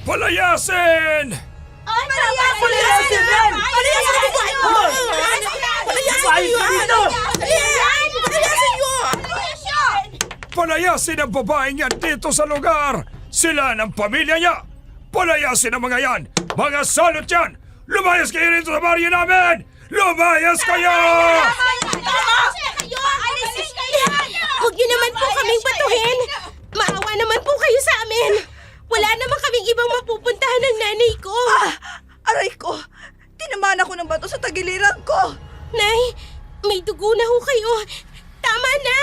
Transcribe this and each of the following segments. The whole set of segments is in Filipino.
Palayasin! Palayasin yan! Palayasin ang buhay mo! Palayasin dito! Palayasin nyo! Palayasin ang babaeng yan dito sa lugar! Sila ng pamilya niya! Palayasin ang mga yan! Mga salot yan! Lumayas kayo rito sa baryo namin! Lumayas kayo! Huwag niyo naman po kaming batuhin! Maawa naman po kayo sa amin! Wala naman kaming ibang mapupuntahan ng nanay ko! Aray ko! Tinamaan ako ng bato sa tagiliran ko! Nay, may dugo na ho kayo! Tama na!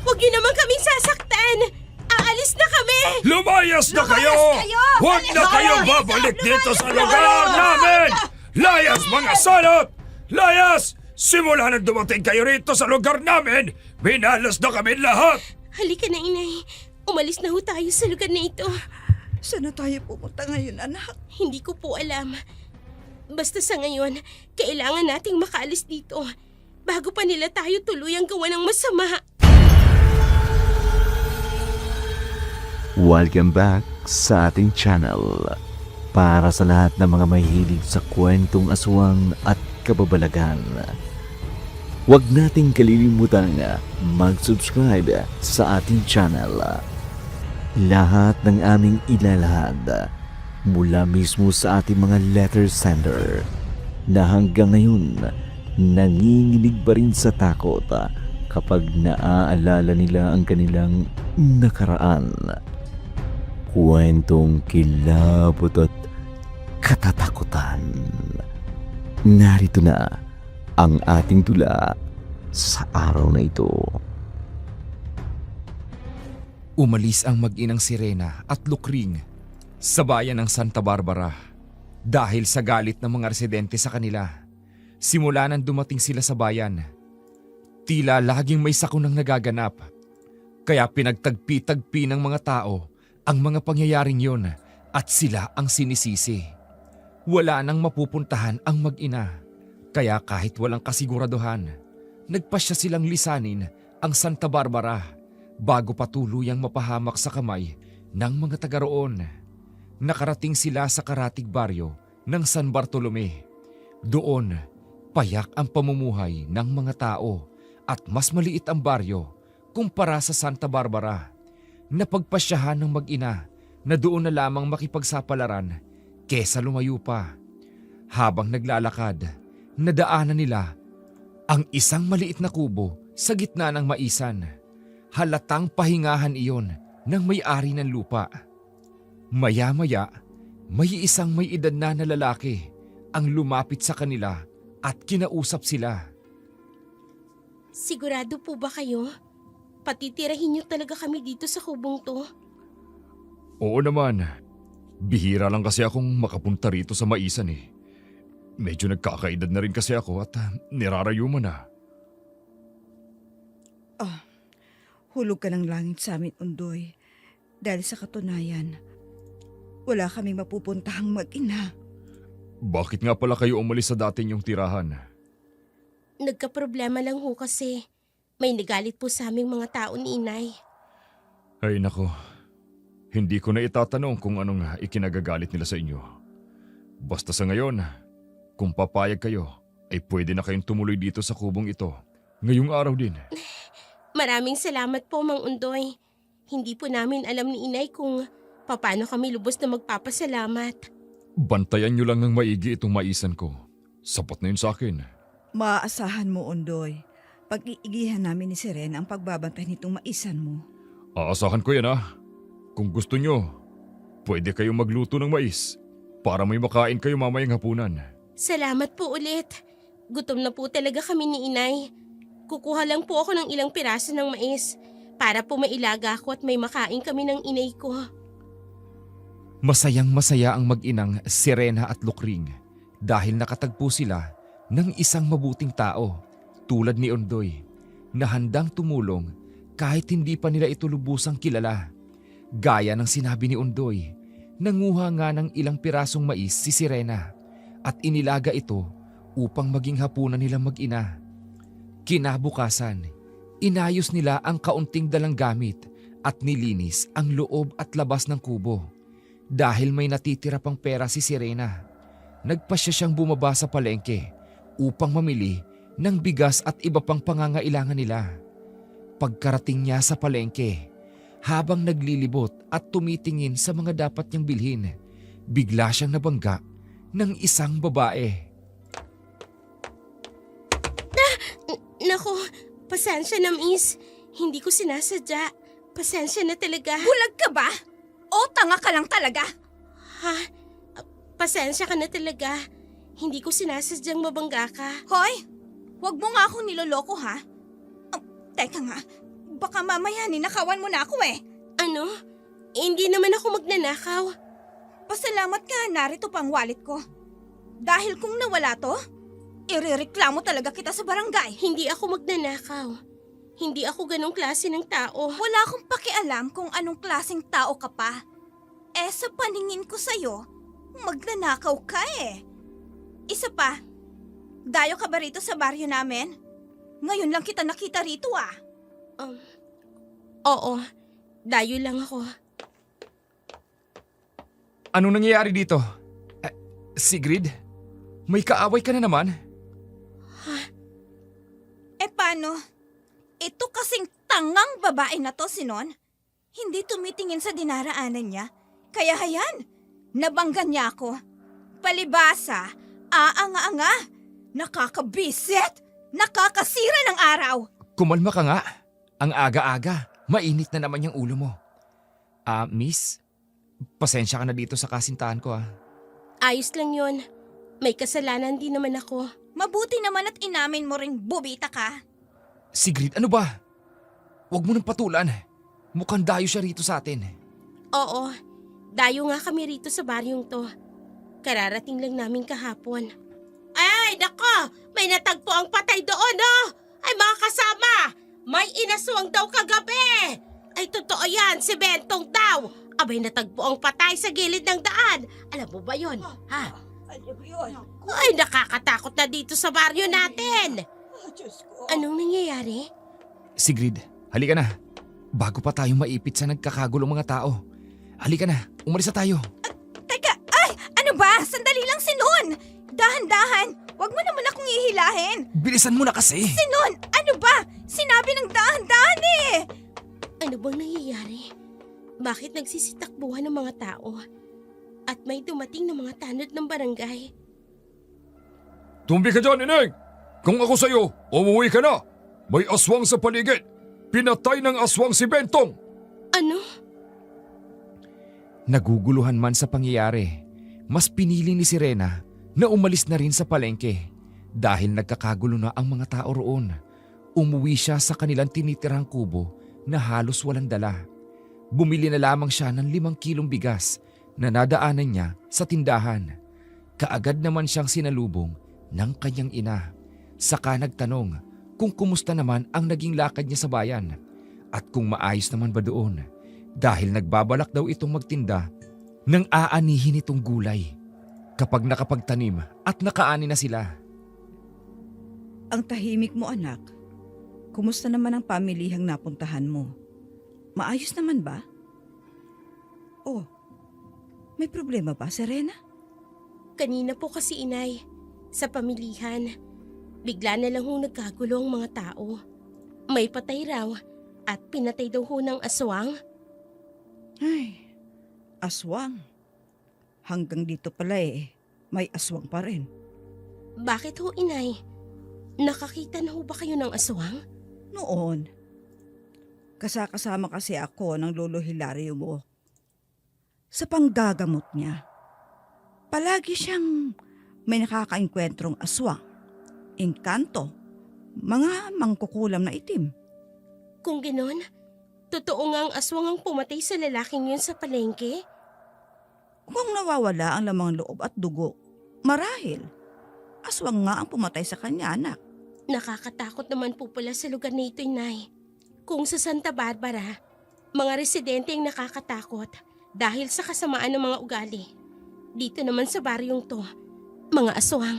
Huwag niyo naman kaming sasaktan! Aalis na kami! Lumayas na kayo! Huwag na kayong babalik dito sa lugar namin! Layas mga salot! Layas! Simula nang dumating kayo rito sa lugar namin, minalas na kami lahat! Halika na, inay. Umalis na ho tayo sa lugar na ito. Saan na tayo pumunta ngayon, anak? Hindi ko po alam. Basta sa ngayon, kailangan nating makaalis dito bago pa nila tayo tuluyang gawa ng masama. Welcome back sa ating channel. Para sa lahat ng mga mahilig sa kwentong aswang at kababalagan, huwag nating kalilimutan mag-subscribe sa ating channel. Lahat ng aming ilalahad mula mismo sa ating mga letter sender na hanggang ngayon nanginginig pa rin sa takot kapag naaalala nila ang kanilang nakaraan. Kwentong kilabot at katatakutan. Narito na ang ating tula sa araw na ito. Umalis ang mag-inang Sirena at Lukring sa bayan ng Santa Barbara dahil sa galit ng mga residente sa kanila. Simula nang dumating sila sa bayan, tila laging may sakunang nagaganap. Kaya pinagtagpi-tagpi ng mga tao ang mga pangyayaring yun at sila ang sinisisi. Wala nang mapupuntahan ang mag-ina. Kaya kahit walang kasiguraduhan, nagpasya silang lisanin ang Santa Barbara bago pa tuluyang mapahamak sa kamay ng mga taga roon. Nakarating sila sa karatig baryo ng San Bartolome. Doon, payak ang pamumuhay ng mga tao at mas maliit ang baryo kumpara sa Santa Barbara. Napagpasyahan ng mag-ina na doon na lamang makipagsapalaran kesa lumayo pa. Habang naglalakad, nadaanan nila ang isang maliit na kubo sa gitna ng maisan. Halatang pahingahan iyon ng may-ari ng lupa. Maya-maya, may isang may edad na lalaki ang lumapit sa kanila at kinausap sila. Sigurado po ba kayo? Patitirahin niyo talaga kami dito sa kubong to? Oo naman. Bihira lang kasi akong makapunta rito sa maisan eh. Medyo nagkakaedad na rin kasi ako at nirarayuman na. Hulog ka ng langit sa amin, Undoy. Dahil sa katunayan, wala kaming mapupuntahang mag-ina. Bakit nga pala kayo umalis sa dati niyong tirahan? Nagkaproblema lang ho kasi. May nagalit po sa aming mga tao ni inay. Ay nako, hindi ko na itatanong kung anong ikinagagalit nila sa inyo. Basta sa ngayon, kung papayag kayo, ay pwede na kayong tumuloy dito sa kubong ito. Ngayong araw din. Maraming salamat po, Mang Undoy. Hindi po namin alam ni inay kung paano kami lubos na magpapasalamat. Bantayan niyo lang ng maigi itong maisan ko. Sapat na yun sa akin. Maaasahan mo, Undoy. Pag-iigihan namin ni Serena ang pagbabantay nitong maisan mo. Aasahan ko yan ah. Kung gusto nyo, pwede kayong magluto ng mais para may makain kayo mamayang hapunan. Salamat po ulit. Gutom na po talaga kami ni inay. Kukuha lang po ako ng ilang piraso ng mais para po mailaga ako at may makain kami ng inay ko. Masayang masaya ang mag-inang Sirena at Lukring dahil nakatagpo sila ng isang mabuting tao tulad ni Undoy na handang tumulong kahit hindi pa nila ito lubusang kilala. Gaya ng sinabi ni Undoy, nanguha nga ng ilang pirasong mais si Sirena at inilaga ito upang maging hapunan nilang mag-ina. Kinabukasan, inayos nila ang kaunting dalang gamit at nilinis ang loob at labas ng kubo. Dahil may natitira pang pera si Serena, nagpasya siyang bumaba sa palengke upang mamili ng bigas at iba pang pangangailangan nila. Pagkarating niya sa palengke, habang naglilibot at tumitingin sa mga dapat niyang bilhin, bigla siyang nabangga ng isang babae. Nako, pasensya na miss. Hindi ko sinasadya. Pasensya na talaga. Bulag ka ba? O tanga ka lang talaga? Ha? Pasensya ka na talaga. Hindi ko sinasadyang mabangga ka. Hoy, wag mo nga akong niloloko ha? Teka nga, baka mamaya ninakawan mo na ako eh. Ano? Hindi naman ako magnanakaw. Pasalamat ka, narito pa ang wallet ko. Dahil kung nawala to, irereklamo talaga kita sa barangay. Hindi ako magnanakaw. Hindi ako ganong klase ng tao. Wala akong pakialam kung anong klaseng tao ka pa. Eh sa paningin ko sa'yo, magnanakaw ka eh. Isa pa, dayo ka ba rito sa baryo namin? Ngayon lang kita nakita rito ah. Oo, dayo lang ako. Anong nangyayari dito? Sigrid? May kaaway ka na naman? Eh paano? Ito kasing tangang babae na to, Sinon. Hindi tumitingin sa dinaraanan niya. Kaya hayan, nabanggan niya ako. Palibasa, aanga-anga, nakakabisit, nakakasira ng araw. Kumalma ka nga. Ang aga-aga, mainit na naman yung ulo mo. Miss, pasensya ka na dito sa kasintahan ko Ayos lang yon. May kasalanan din naman ako. Mabuti naman at inamin mo ring bubita ka. Sigrid, ano ba? Huwag mo nang patulan. Mukhang dayo siya rito sa atin. Oo, dayo nga kami rito sa baryong to. Kararating lang namin kahapon. Ay, nako! May natagpo ang patay doon, oh! Ay, mga kasama! May inaswang daw kagabi! Ay, totoo yan, si Bentong daw! Abay, natagpo ang patay sa gilid ng daan. Alam mo ba yon? Ha? Ay, nakakatakot na dito sa baryo natin! Anong nangyayari? Sigrid, halika na. Bago pa tayo maipit sa nagkakagulong mga tao. Halika na, umalis na tayo. Teka, ay! Ano ba? Sandali lang, Sinon! Dahan-dahan! Huwag mo naman akong ihilahin! Bilisan mo na kasi. Sinon! Ano ba? Sinabi ng dahan-dahan eh! Ano bang nangyayari? Bakit nagsisitakbuhan ng mga tao? At may dumating na mga tanod ng barangay. Tumbi ka dyan, Ineng! Kung ako sa'yo, umuwi ka na! May aswang sa paligid! Pinatay ng aswang si Bentong! Ano? Naguguluhan man sa pangyayari, mas pinili ni Serena na umalis na rin sa palengke dahil nagkakagulo na ang mga tao roon. Umuwi siya sa kanilang tinitirang kubo na halos walang dala. Bumili na lamang siya ng 5 kilong bigas na nadaanan niya sa tindahan. Kaagad naman siyang sinalubong ng kanyang ina. Saka nagtanong kung kumusta naman ang naging lakad niya sa bayan at kung maayos naman ba doon dahil nagbabalak daw itong magtinda ng aanihin itong gulay kapag nakapagtanim at nakaani na sila. Ang tahimik mo, anak. Kumusta naman ang pamilihang napuntahan mo? Maayos naman ba? Oh, may problema ba, Serena? Kanina po kasi inay, sa pamilihan. Bigla na lang hong nagkagulo ang mga tao. May patay raw at pinatay daw ho ng aswang. Ay, aswang. Hanggang dito pala may aswang pa rin. Bakit ho inay? Nakakita na ho ba kayo ng aswang? Noon, kasama kasi ako ng lolo Hilario mo. Sa panggagamot niya, palagi siyang may nakakaengkwentrong aswang, engkanto, mga mangkukulam na itim. Kung ganon, totoo nga ang aswang ang pumatay sa lalaking yun sa palengke? Kung nawawala ang lamang loob at dugo, marahil, aswang nga ang pumatay sa kanya, anak. Nakakatakot naman po pala sa lugar na ito, inay. Kung sa Santa Barbara, mga residente ang nakakatakot dahil sa kasamaan ng mga ugali. Dito naman sa baryong to, mga aswang.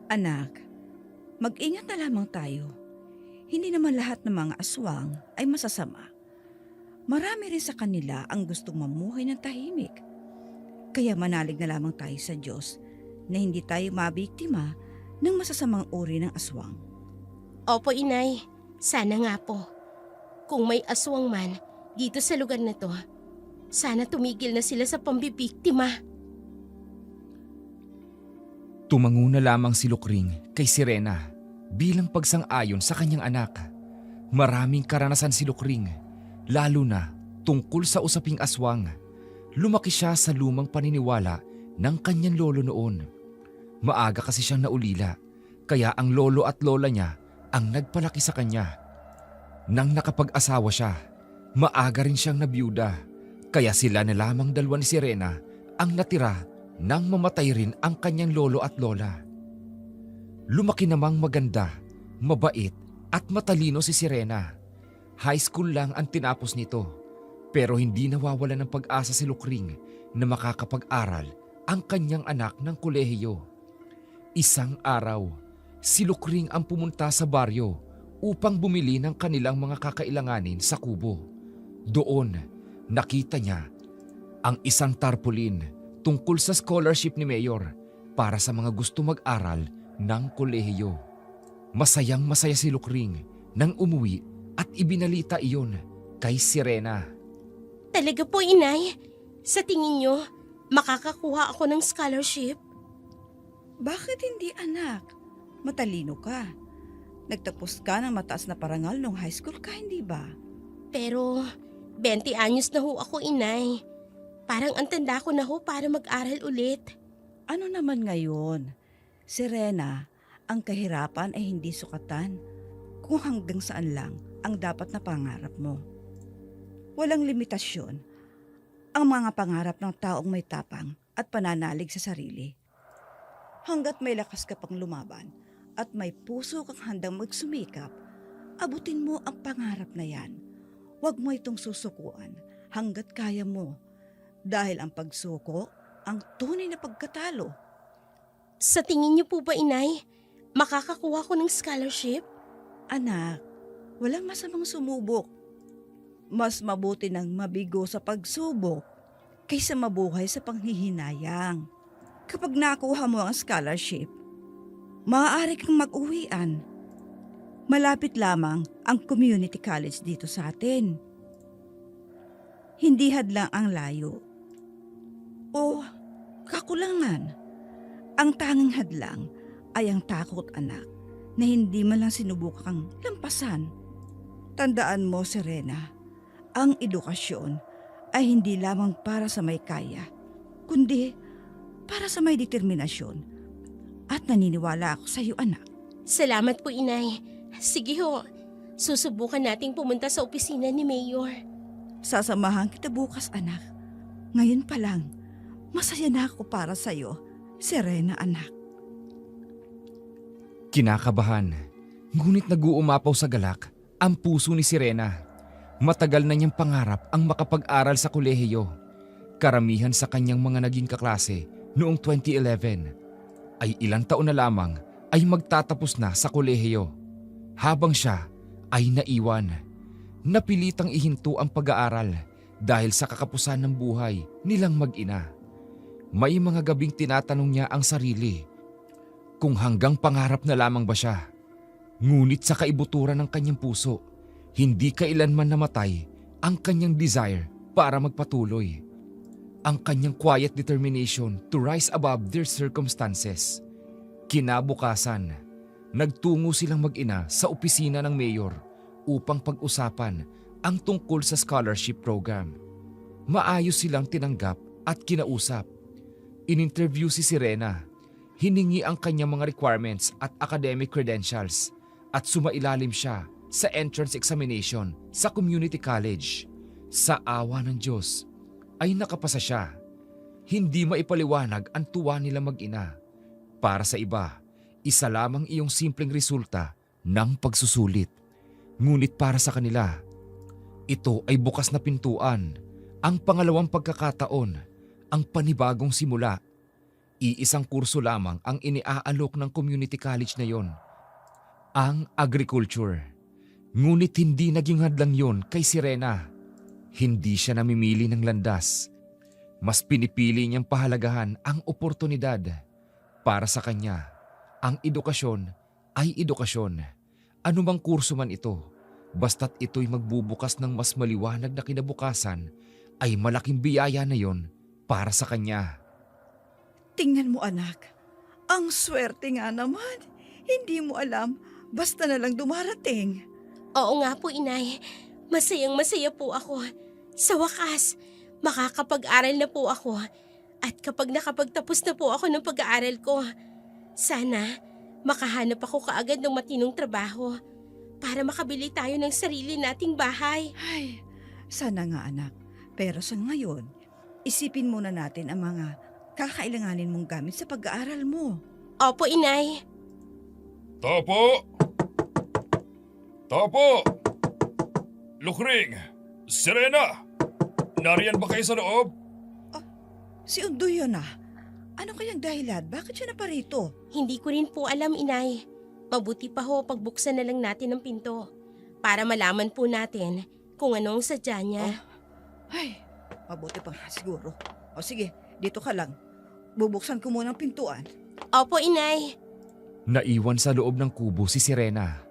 Anak, mag-ingat na lamang tayo. Hindi naman lahat ng mga aswang ay masasama. Marami rin sa kanila ang gustong mamuhay ng tahimik. Kaya manalig na lamang tayo sa Diyos na hindi tayo mabiktima ng masasamang uri ng aswang. Opo, inay. Sana nga po. Kung may aswang man dito sa lugar na to, sana tumigil na sila sa pambibiktima. Tumango na lamang si Lukring kay Sirena bilang pagsang-ayon sa kanyang anak. Maraming karanasan si Lukring, lalo na tungkol sa usaping aswang. Lumaki siya sa lumang paniniwala ng kanyang lolo noon. Maaga kasi siyang naulila, kaya ang lolo at lola niya ang nagpalaki sa kanya. Nang nakapag-asawa siya, maaga rin siyang nabiyuda, kaya sila na lamang dalawa ni Sirena ang natira nang mamatay rin ang kanyang lolo at lola. Lumaki namang maganda, mabait at matalino si Sirena. High school lang ang tinapos nito, pero hindi nawawala ng pag-asa si Lukring na makakapag-aral ang kanyang anak ng kolehiyo. Isang araw, si Lukring ang pumunta sa baryo upang bumili ng kanilang mga kakailanganin sa kubo. Doon, nakita niya ang isang tarpaulin tungkol sa scholarship ni Mayor para sa mga gusto mag-aral ng kolehiyo. Masayang masaya si Lukring nang umuwi at ibinalita iyon kay Sirena. Talaga po, inay? Sa tingin nyo, makakakuha ako ng scholarship? Bakit hindi, anak? Matalino ka. Nagtapos ka ng mataas na parangal nung high school ka, hindi ba? Pero 20 anyos na ho ako, inay. Parang ang tanda ko na ho para mag-aral ulit. Ano naman ngayon? Sirena, ang kahirapan ay hindi sukatan kung hanggang saan lang ang dapat na pangarap mo. Walang limitasyon ang mga pangarap ng taong may tapang at pananalig sa sarili. Hanggat may lakas ka pang lumaban at may puso kang handang magsumikap, abutin mo ang pangarap na yan. Huwag mo itong susukuan hanggat kaya mo. Dahil ang pagsuko, ang tunay na pagkatalo. Sa tingin niyo po ba, inay, makakakuha ko ng scholarship? Anak, walang masamang sumubok. Mas mabuti nang mabigo sa pagsubok kaysa mabuhay sa panghihinayang. Kapag nakuha mo ang scholarship, maaari kang mag-uwian. Malapit lamang ang community college dito sa atin. Hindi hadlang ang layo o kakulangan. Ang tanging hadlang ay ang takot, anak, na hindi man lang sinubukang lampasan. Tandaan mo, Sirena, ang edukasyon ay hindi lamang para sa may kaya, kundi para sa may determinasyon. At naniniwala ako sa iyo, anak. Salamat po, inay. Sige ho, susubukan nating pumunta sa opisina ni Mayor. Sasamahan kita bukas, anak. Ngayon pa lang, masaya na ako para sa iyo, Sirena, anak. Kinakabahan, ngunit nag-uumapaw sa galak ang puso ni Sirena. Matagal na niyang pangarap ang makapag-aral sa kolehiyo. Karamihan sa kanyang mga naging kaklase noong 2011 ay ilang taon na lamang ay magtatapos na sa kolehiyo. Habang siya ay naiwan, napilitang ihinto ang pag-aaral dahil sa kakapusan ng buhay nilang mag-ina. May mga gabing tinatanong niya ang sarili kung hanggang pangarap na lamang ba siya. Ngunit sa kaibuturan ng kanyang puso, hindi kailanman namatay ang kanyang desire para magpatuloy. Ang kanyang quiet determination to rise above their circumstances. Kinabukasan, nagtungo silang mag-ina sa opisina ng mayor upang pag-usapan ang tungkol sa scholarship program. Maayos silang tinanggap at kinausap. In-interview si Sirena, hiningi ang kanyang mga requirements at academic credentials at sumailalim siya sa entrance examination sa community college. Sa awa ng Diyos ay nakapasa siya. Hindi maipaliwanag ang tuwa nila mag-ina. Para sa iba, isa lamang iyong simpleng resulta ng pagsusulit. Ngunit para sa kanila, ito ay bukas na pintuan, ang pangalawang pagkakataon, ang panibagong simula. Iisang kurso lamang ang iniaalok ng community college na yon, ang agriculture. Ngunit hindi naging hadlang yon kay Sirena. Hindi siya namimili ng landas. Mas pinipili niyang pahalagahan ang oportunidad. Para sa kanya, ang edukasyon ay edukasyon. Anumang kurso man ito, basta't ito'y magbubukas ng mas maliwanag na kinabukasan, ay malaking biyaya na yon para sa kanya. Tingnan mo anak, ang swerte nga naman. Hindi mo alam, basta na lang dumarating. Oo nga po, inay. Masayang masaya po ako. Sa wakas, makakapag-aral na po ako. At kapag nakapagtapos na po ako ng pag-aaral ko, sana makahanap ako kaagad ng matinong trabaho para makabili tayo ng sarili nating bahay. Ay, sana nga anak. Pero sa ngayon, isipin muna natin ang mga kakailanganin mong gamit sa pag-aaral mo. Opo, inay. Topo! Topo! Lukring! Serena! Nariyan ba kayo sa loob? Si Undoy yun ah. Ano kayang dahilan? Bakit siya na parito? Hindi ko rin po alam, inay. Mabuti pa ho pagbuksan na lang natin ang pinto para malaman po natin kung ano ang sadya niya. Ay, mabuti pa nga siguro. O sige, dito ka lang. Bubuksan ko muna ang pintuan. Opo, inay. Naiwan sa loob ng kubo si Serena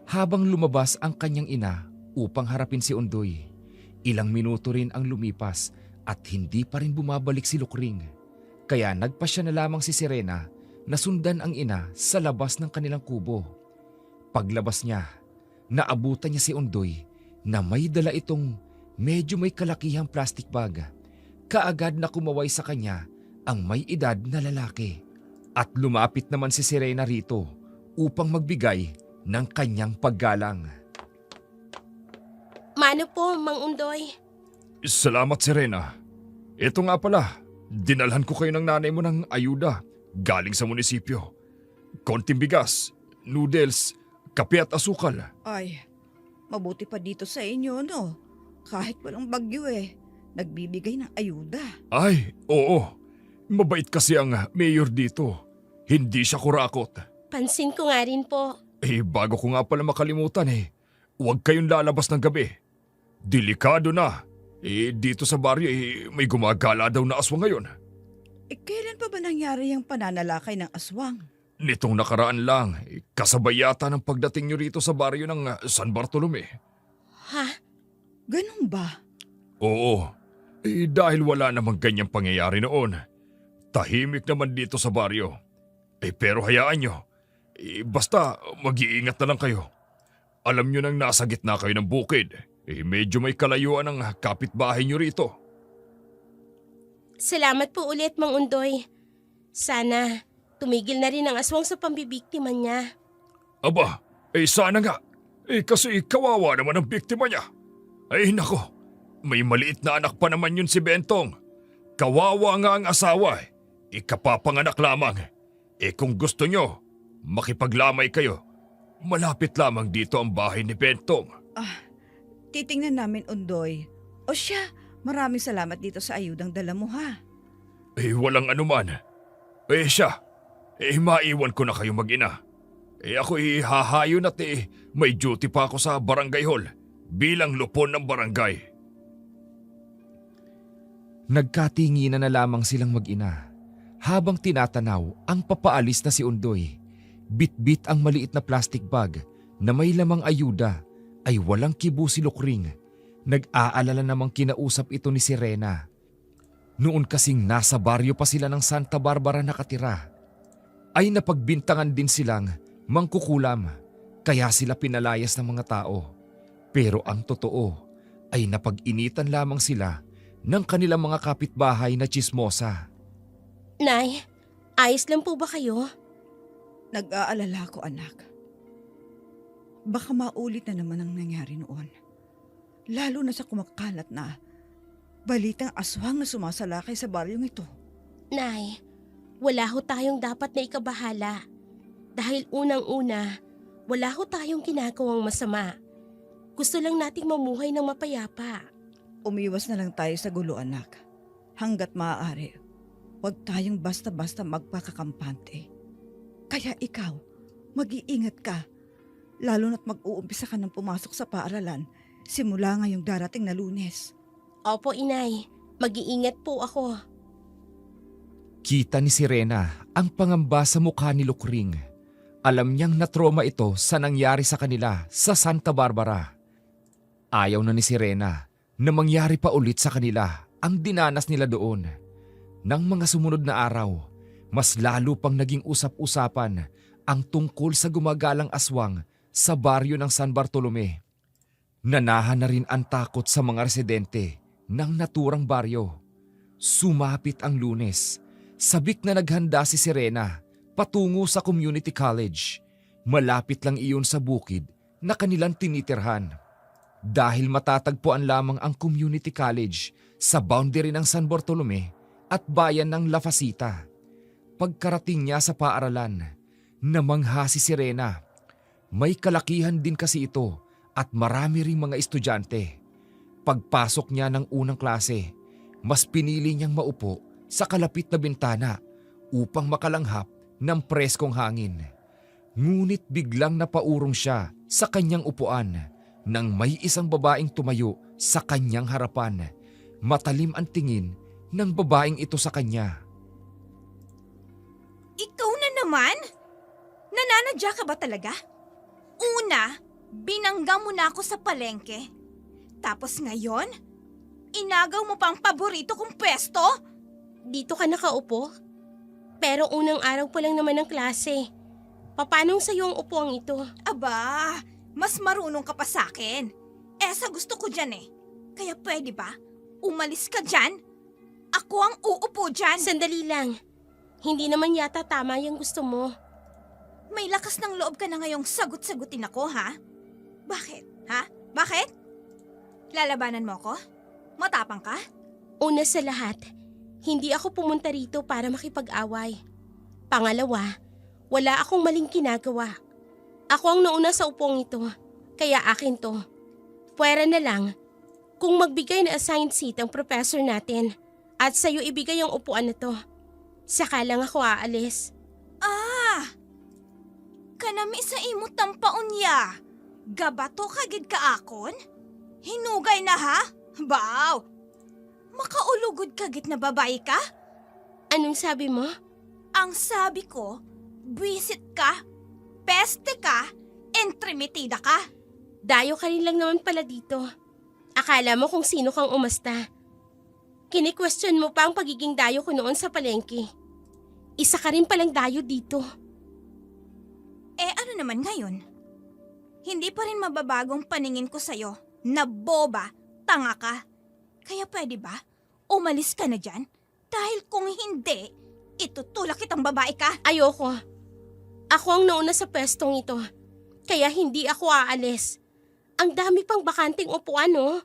habang lumabas ang kanyang ina upang harapin si Undoy. Ilang minuto rin ang lumipas at hindi pa rin bumabalik si Lukring. Kaya nagpasya na lamang si Serena na sundan ang ina sa labas ng kanilang kubo. Paglabas niya, naabutan niya si Undoy na may dala itong medyo may kalakihang plastic bag. Kaagad na kumaway sa kanya ang may edad na lalaki. At lumapit naman si Serena rito upang magbigay ng kanyang paggalang. Mano po, Mang Undoy? Salamat, Serena. Ito nga pala, dinalhan ko kayo ng nanay mo ng ayuda galing sa munisipyo. Konting bigas, noodles, kape at asukal. Ay, mabuti pa dito sa inyo, no? Kahit walang bagyo nagbibigay ng ayuda. Ay, oo. Mabait kasi ang mayor dito. Hindi siya kurakot. Pansin ko nga rin po. Bago ko nga pala makalimutan huwag kayong lalabas ng gabi. Delikado na. Dito sa baryo may gumagala daw na aswang ngayon. Kailan pa ba nangyari yung pananalakay ng aswang? Nitong nakaraan lang, kasabay yata ng pagdating nyo rito sa baryo ng San Bartolome. Ha? Ganun ba? Oo. Dahil wala namang ganyang pangyayari noon. Tahimik naman dito sa baryo. Pero hayaan nyo. Basta mag-iingat na lang kayo. Alam nyo nang nasa gitna kayo ng bukid. Medyo may kalayuan ang kapitbahay nyo rito. Salamat po ulit, Mang Undoy. Sana tumigil na rin ang aswang sa pambibiktima niya. Aba, sana nga. Kasi kawawa naman ang biktima niya. Nako, may maliit na anak pa naman yun si Bentong. Kawawa nga ang asawa. Ikapapanganak lamang. Kung gusto nyo, makipaglamay kayo. Malapit lamang dito ang bahay ni Bentong. Titingnan namin, Undoy. O siya, maraming salamat dito sa ayudang dala mo, ha? Walang anuman. Siya, maiwan ko na kayo mag-ina. Ako hahayon at may duty pa ako sa barangay hall bilang lupon ng barangay. Nagkatinginan na lamang silang mag-ina habang tinatanaw ang papaalis na si Undoy. Bit-bit ang maliit na plastic bag na may lamang ayuda ay walang kibo si Lukring. Nag-aalala namang kinausap ito ni Serena. Noon kasing nasa baryo pa sila ng Santa Barbara nakatira, ay napagbintangan din silang mangkukulam kaya sila pinalayas ng mga tao. Pero ang totoo ay napag-initan lamang sila ng kanilang mga kapitbahay na tsismosa. Nay, ayos lang po ba kayo? Nag-aalala ko, anak. Baka maulit na naman ang nangyari noon. Lalo na sa kumakalat na balitang aswang na sumasalakay sa baryong ito. Nay, wala ho tayong dapat na ikabahala. Dahil unang-una, wala ho tayong ginagawang masama. Gusto lang nating mamuhay ng mapayapa. Umiwas na lang tayo sa gulo, anak. Hanggat maaari, huwag tayong basta-basta magpakakampante. Kaya ikaw, mag-iingat ka. Lalo na't mag-uumpisa ka ng pumasok sa paaralan simula ngayong darating na Lunes. Opo, inay. Mag-iingat po ako. Kita ni Sirena ang pangamba sa mukha ni Lukring. Alam niyang natroma ito sa nangyari sa kanila sa Santa Barbara. Ayaw na ni Sirena na mangyari pa ulit sa kanila ang dinanas nila doon. Nang mga sumunod na araw, mas lalo pang naging usap-usapan ang tungkol sa gumagalang aswang sa baryo ng San Bartolome. Nanahan na rin ang takot sa mga residente ng naturang baryo. Sumapit ang Lunes. Sabik na naghanda si Sirena patungo sa community college. Malapit lang iyon sa bukid na kanilang tinitirhan. Dahil matatagpuan lamang ang community college sa boundary ng San Bartolome at bayan ng La Facita. Pagkarating niya sa paaralan, namangha si Sirena. May kalakihan din kasi ito at marami ring mga estudyante. Pagpasok niya ng unang klase, mas pinili niyang maupo sa kalapit na bintana upang makalanghap ng preskong hangin. Ngunit biglang napaurong siya sa kanyang upuan nang may isang babaeng tumayo sa kanyang harapan. Matalim ang tingin ng babaeng ito sa kanya. Ikaw na naman? Nananadya ka ba talaga? Una, binangga mo na ako sa palengke. Tapos ngayon, inagaw mo pa ang paborito kong pwesto? Dito ka nakaupo? Pero unang araw pa lang naman ng klase. Papanong sa'yo ang upuang ito? Aba, mas marunong ka pa sa akin. Sa gusto ko dyan eh. Kaya pwede ba? Umalis ka dyan? Ako ang uupo dyan. Sandali lang. Hindi naman yata tama yung gusto mo. May lakas ng loob ka na ngayong sagot-sagutin ako, ha? Bakit? Ha? Bakit? Lalabanan mo ako? Matapang ka? Una sa lahat, hindi ako pumunta rito para makipag-away. Pangalawa, wala akong maling ginagawa. Ako ang nauna sa upong ito, kaya akin to. Pwera na lang kung magbigay na assigned seat ang professor natin at sa'yo ibigay ang upuan na to. Saka lang ako aalis. Kanami sa imot ng paunya. Gabato kagid ka akon? Hinugay na ha? Baw! Makaulugod kagid na babae ka? Anong sabi mo? Ang sabi ko, buwisit ka, peste ka, entremetida ka. Dayo ka rin lang naman pala dito. Akala mo kung sino kang umasta. Kini-question mo pa ang pagiging dayo ko noon sa palengke. Isa ka rin palang dayo dito. Ano naman ngayon? Hindi pa rin mababagong paningin ko sa'yo na boba, tanga ka. Kaya pwede ba? Umalis ka na dyan? Dahil kung hindi, itutulak kitang babae ka. Ayoko. Ako ang nauna sa pwestong ito. Kaya hindi ako aalis. Ang dami pang bakanting upuan, oh.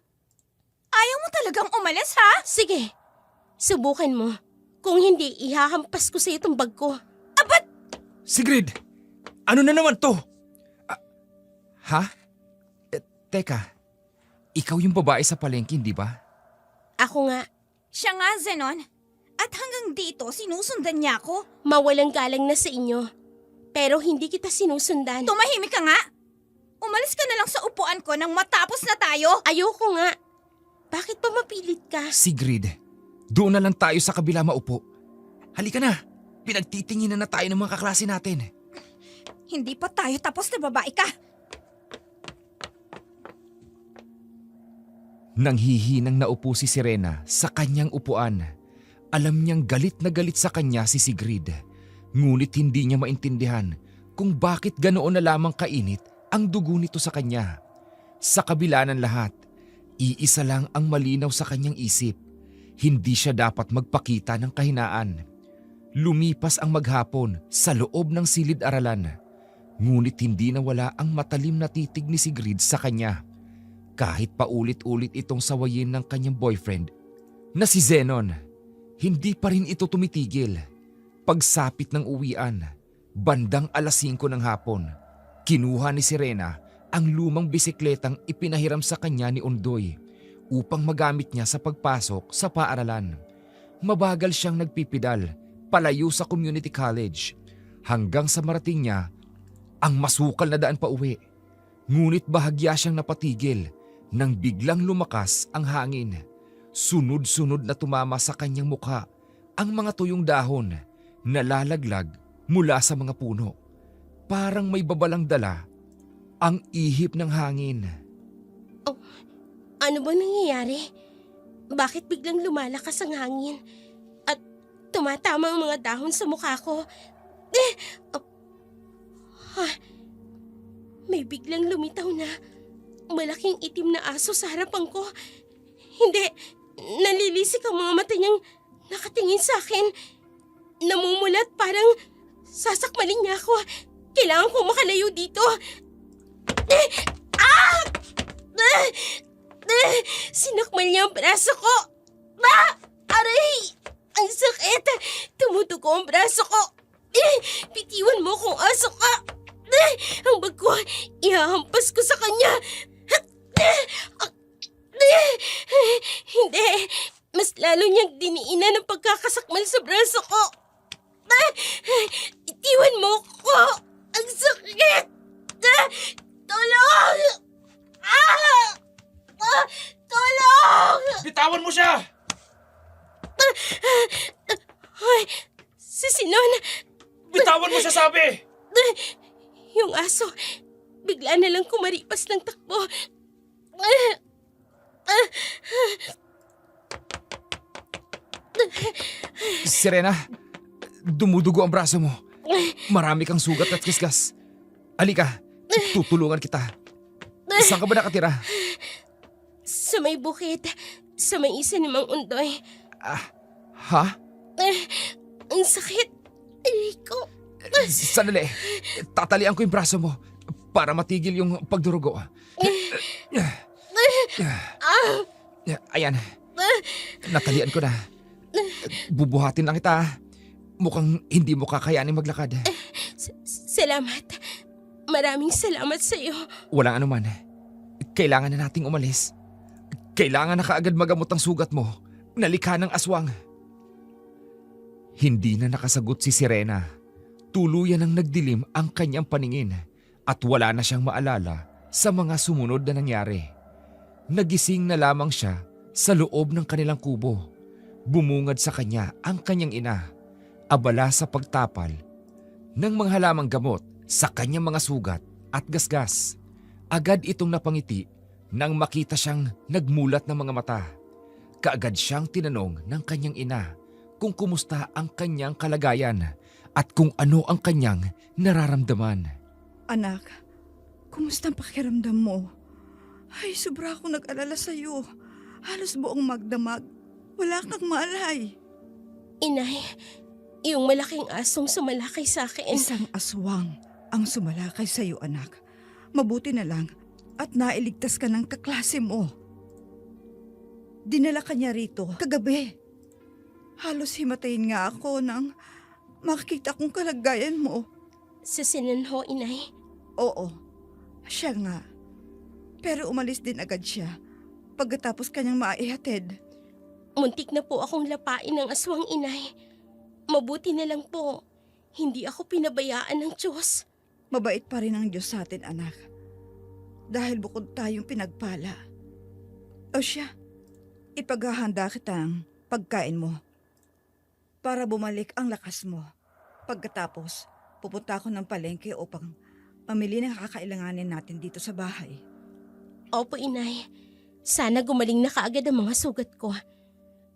Ayaw mo talagang umalis, ha? Sige, subukan mo. Kung hindi, ihahampas ko sa itong bag ko. Sigrid! Ano na naman to? Ha? Teka, ikaw yung babae sa palengke, di ba? Ako nga, Siya nga, Zenon. At hanggang dito, sinusundan niya ako. mawalang galang na sa inyo. Pero hindi kita sinusundan. Tumahimik ka nga. Umalis ka na lang sa upuan ko nang matapos na tayo. Ayoko nga. Bakit pa mapilit ka? Sigrid, doon na lang tayo sa kabila maupo. Halika na, pinagtitinginan na tayo ng mga kaklase natin. Hindi pa tayo tapos na babae ka. Nanghihinang naupo si Sirena sa kanyang upuan. Alam niyang galit na galit sa kanya si Sigrid. Ngunit hindi niya maintindihan kung bakit ganoon na lamang kainit ang dugo nito sa kanya. Sa kabila ng lahat, iisa lang ang malinaw sa kanyang isip. Hindi siya dapat magpakita ng kahinaan. Lumipas ang maghapon sa loob ng silid-aralan. Ngunit hindi nawala ang matalim na titig ni Sigrid sa kanya. Kahit paulit-ulit itong sawayin ng kanyang boyfriend na si Zenon, hindi pa rin ito tumitigil. Pagsapit ng uwian, bandang 5:00 ng hapon, kinuha ni Sirena ang lumang bisikletang ipinahiram sa kanya ni Ondoy upang magamit niya sa pagpasok sa paaralan. Mabagal siyang nagpipidal palayo sa community college hanggang sa marating niya ang masukal na daan pa uwi. Ngunit bahagya siyang napatigil nang biglang lumakas ang hangin. Sunod-sunod na tumama sa kanyang mukha ang mga tuyong dahon na lalaglag mula sa mga puno. Parang may babalang dala ang ihip ng hangin. Ano bang nangyayari? Bakit biglang lumalakas ang hangin? At tumatama ang mga dahon sa mukha ko? May biglang lumitaw na malaking itim na aso sa harapan ko. Hindi, nalilisik ang mga mata niyang nakatingin sa akin. Namumulat parang sasakmalin niya ako. Kailangan kong makalayo dito. Sinakmal niya ang braso ko. Aray! Ang sakit! Tumutugo ang braso ko. Bitiwan mo kung aso ka. Ang bag ko, ihahampas ko sa kanya. Hindi, mas lalo niyang diniinan ang pagkakasakmal sa braso ko. Itiwan mo ko. Ang sakit! Tulong! Tulong! Bitawan mo siya! Hoy, si Sinon, Bitawan mo siya, sabi! yung aso, bigla na lang kumaripas ng takbo. Sirena, dumudugo ang braso mo. Marami kang sugat at kiskas. Alika, tutulungan kita. Saan ka ba nakatira? Sa may bukid, sa may isa ni Mang Undoy. Ha? Ang sakit. Aray ko. Sandali, tatalian ko yung braso mo para matigil yung pagdurugo. Ayan, natalian ko na. Bubuhatin lang kita. Mukhang hindi mo kakayanin maglakad. Salamat. Maraming salamat sa iyo. Walang anuman. Kailangan na nating umalis. Kailangan na kaagad magamot ang sugat mo. Nalikha ng aswang. Hindi na nakasagot si Sirena. Tuluyan ang nagdilim ang kanyang paningin at wala na siyang maalala sa mga sumunod na nangyari. Nagising na lamang siya sa loob ng kanilang kubo. Bumungad sa kanya ang kanyang ina. Abala sa pagtapal ng mga halamang gamot sa kanyang mga sugat at gasgas. Agad itong napangiti nang makita siyang nagmulat ng mga mata. Kaagad siyang tinanong ng kanyang ina kung kumusta ang kanyang kalagayan at kung ano ang kanyang nararamdaman. Anak, kumusta ang pakiramdam mo? Ay, sobra akong nag-alala sa'yo. Halos buong magdamag. Wala kang malay. Inay, yung malaking asong sumalakay sa akin. Isang aswang ang sumalakay sa'yo, anak. Mabuti na lang at nailigtas ka ng kaklase mo. Dinala ka niya rito kagabi. Halos himatayin nga ako nang makikita kong kalagayan mo. Sa Sinanho, Inay. Oo, siya nga. Pero umalis din agad siya pagkatapos kanyang maihatid. Muntik na po akong lapain ng aswang, Inay. Mabuti na lang po. Hindi ako pinabayaan ng Diyos. Mabait pa rin ang Diyos sa atin, anak. Dahil bukod tayong pinagpala. O siya, ipaghahanda kita ng pagkain mo para bumalik ang lakas mo. Pagkatapos, pupunta ako ng palengke upang mamili ng kakailanganin natin dito sa bahay. Opo, Inay. Sana gumaling na kaagad ang mga sugat ko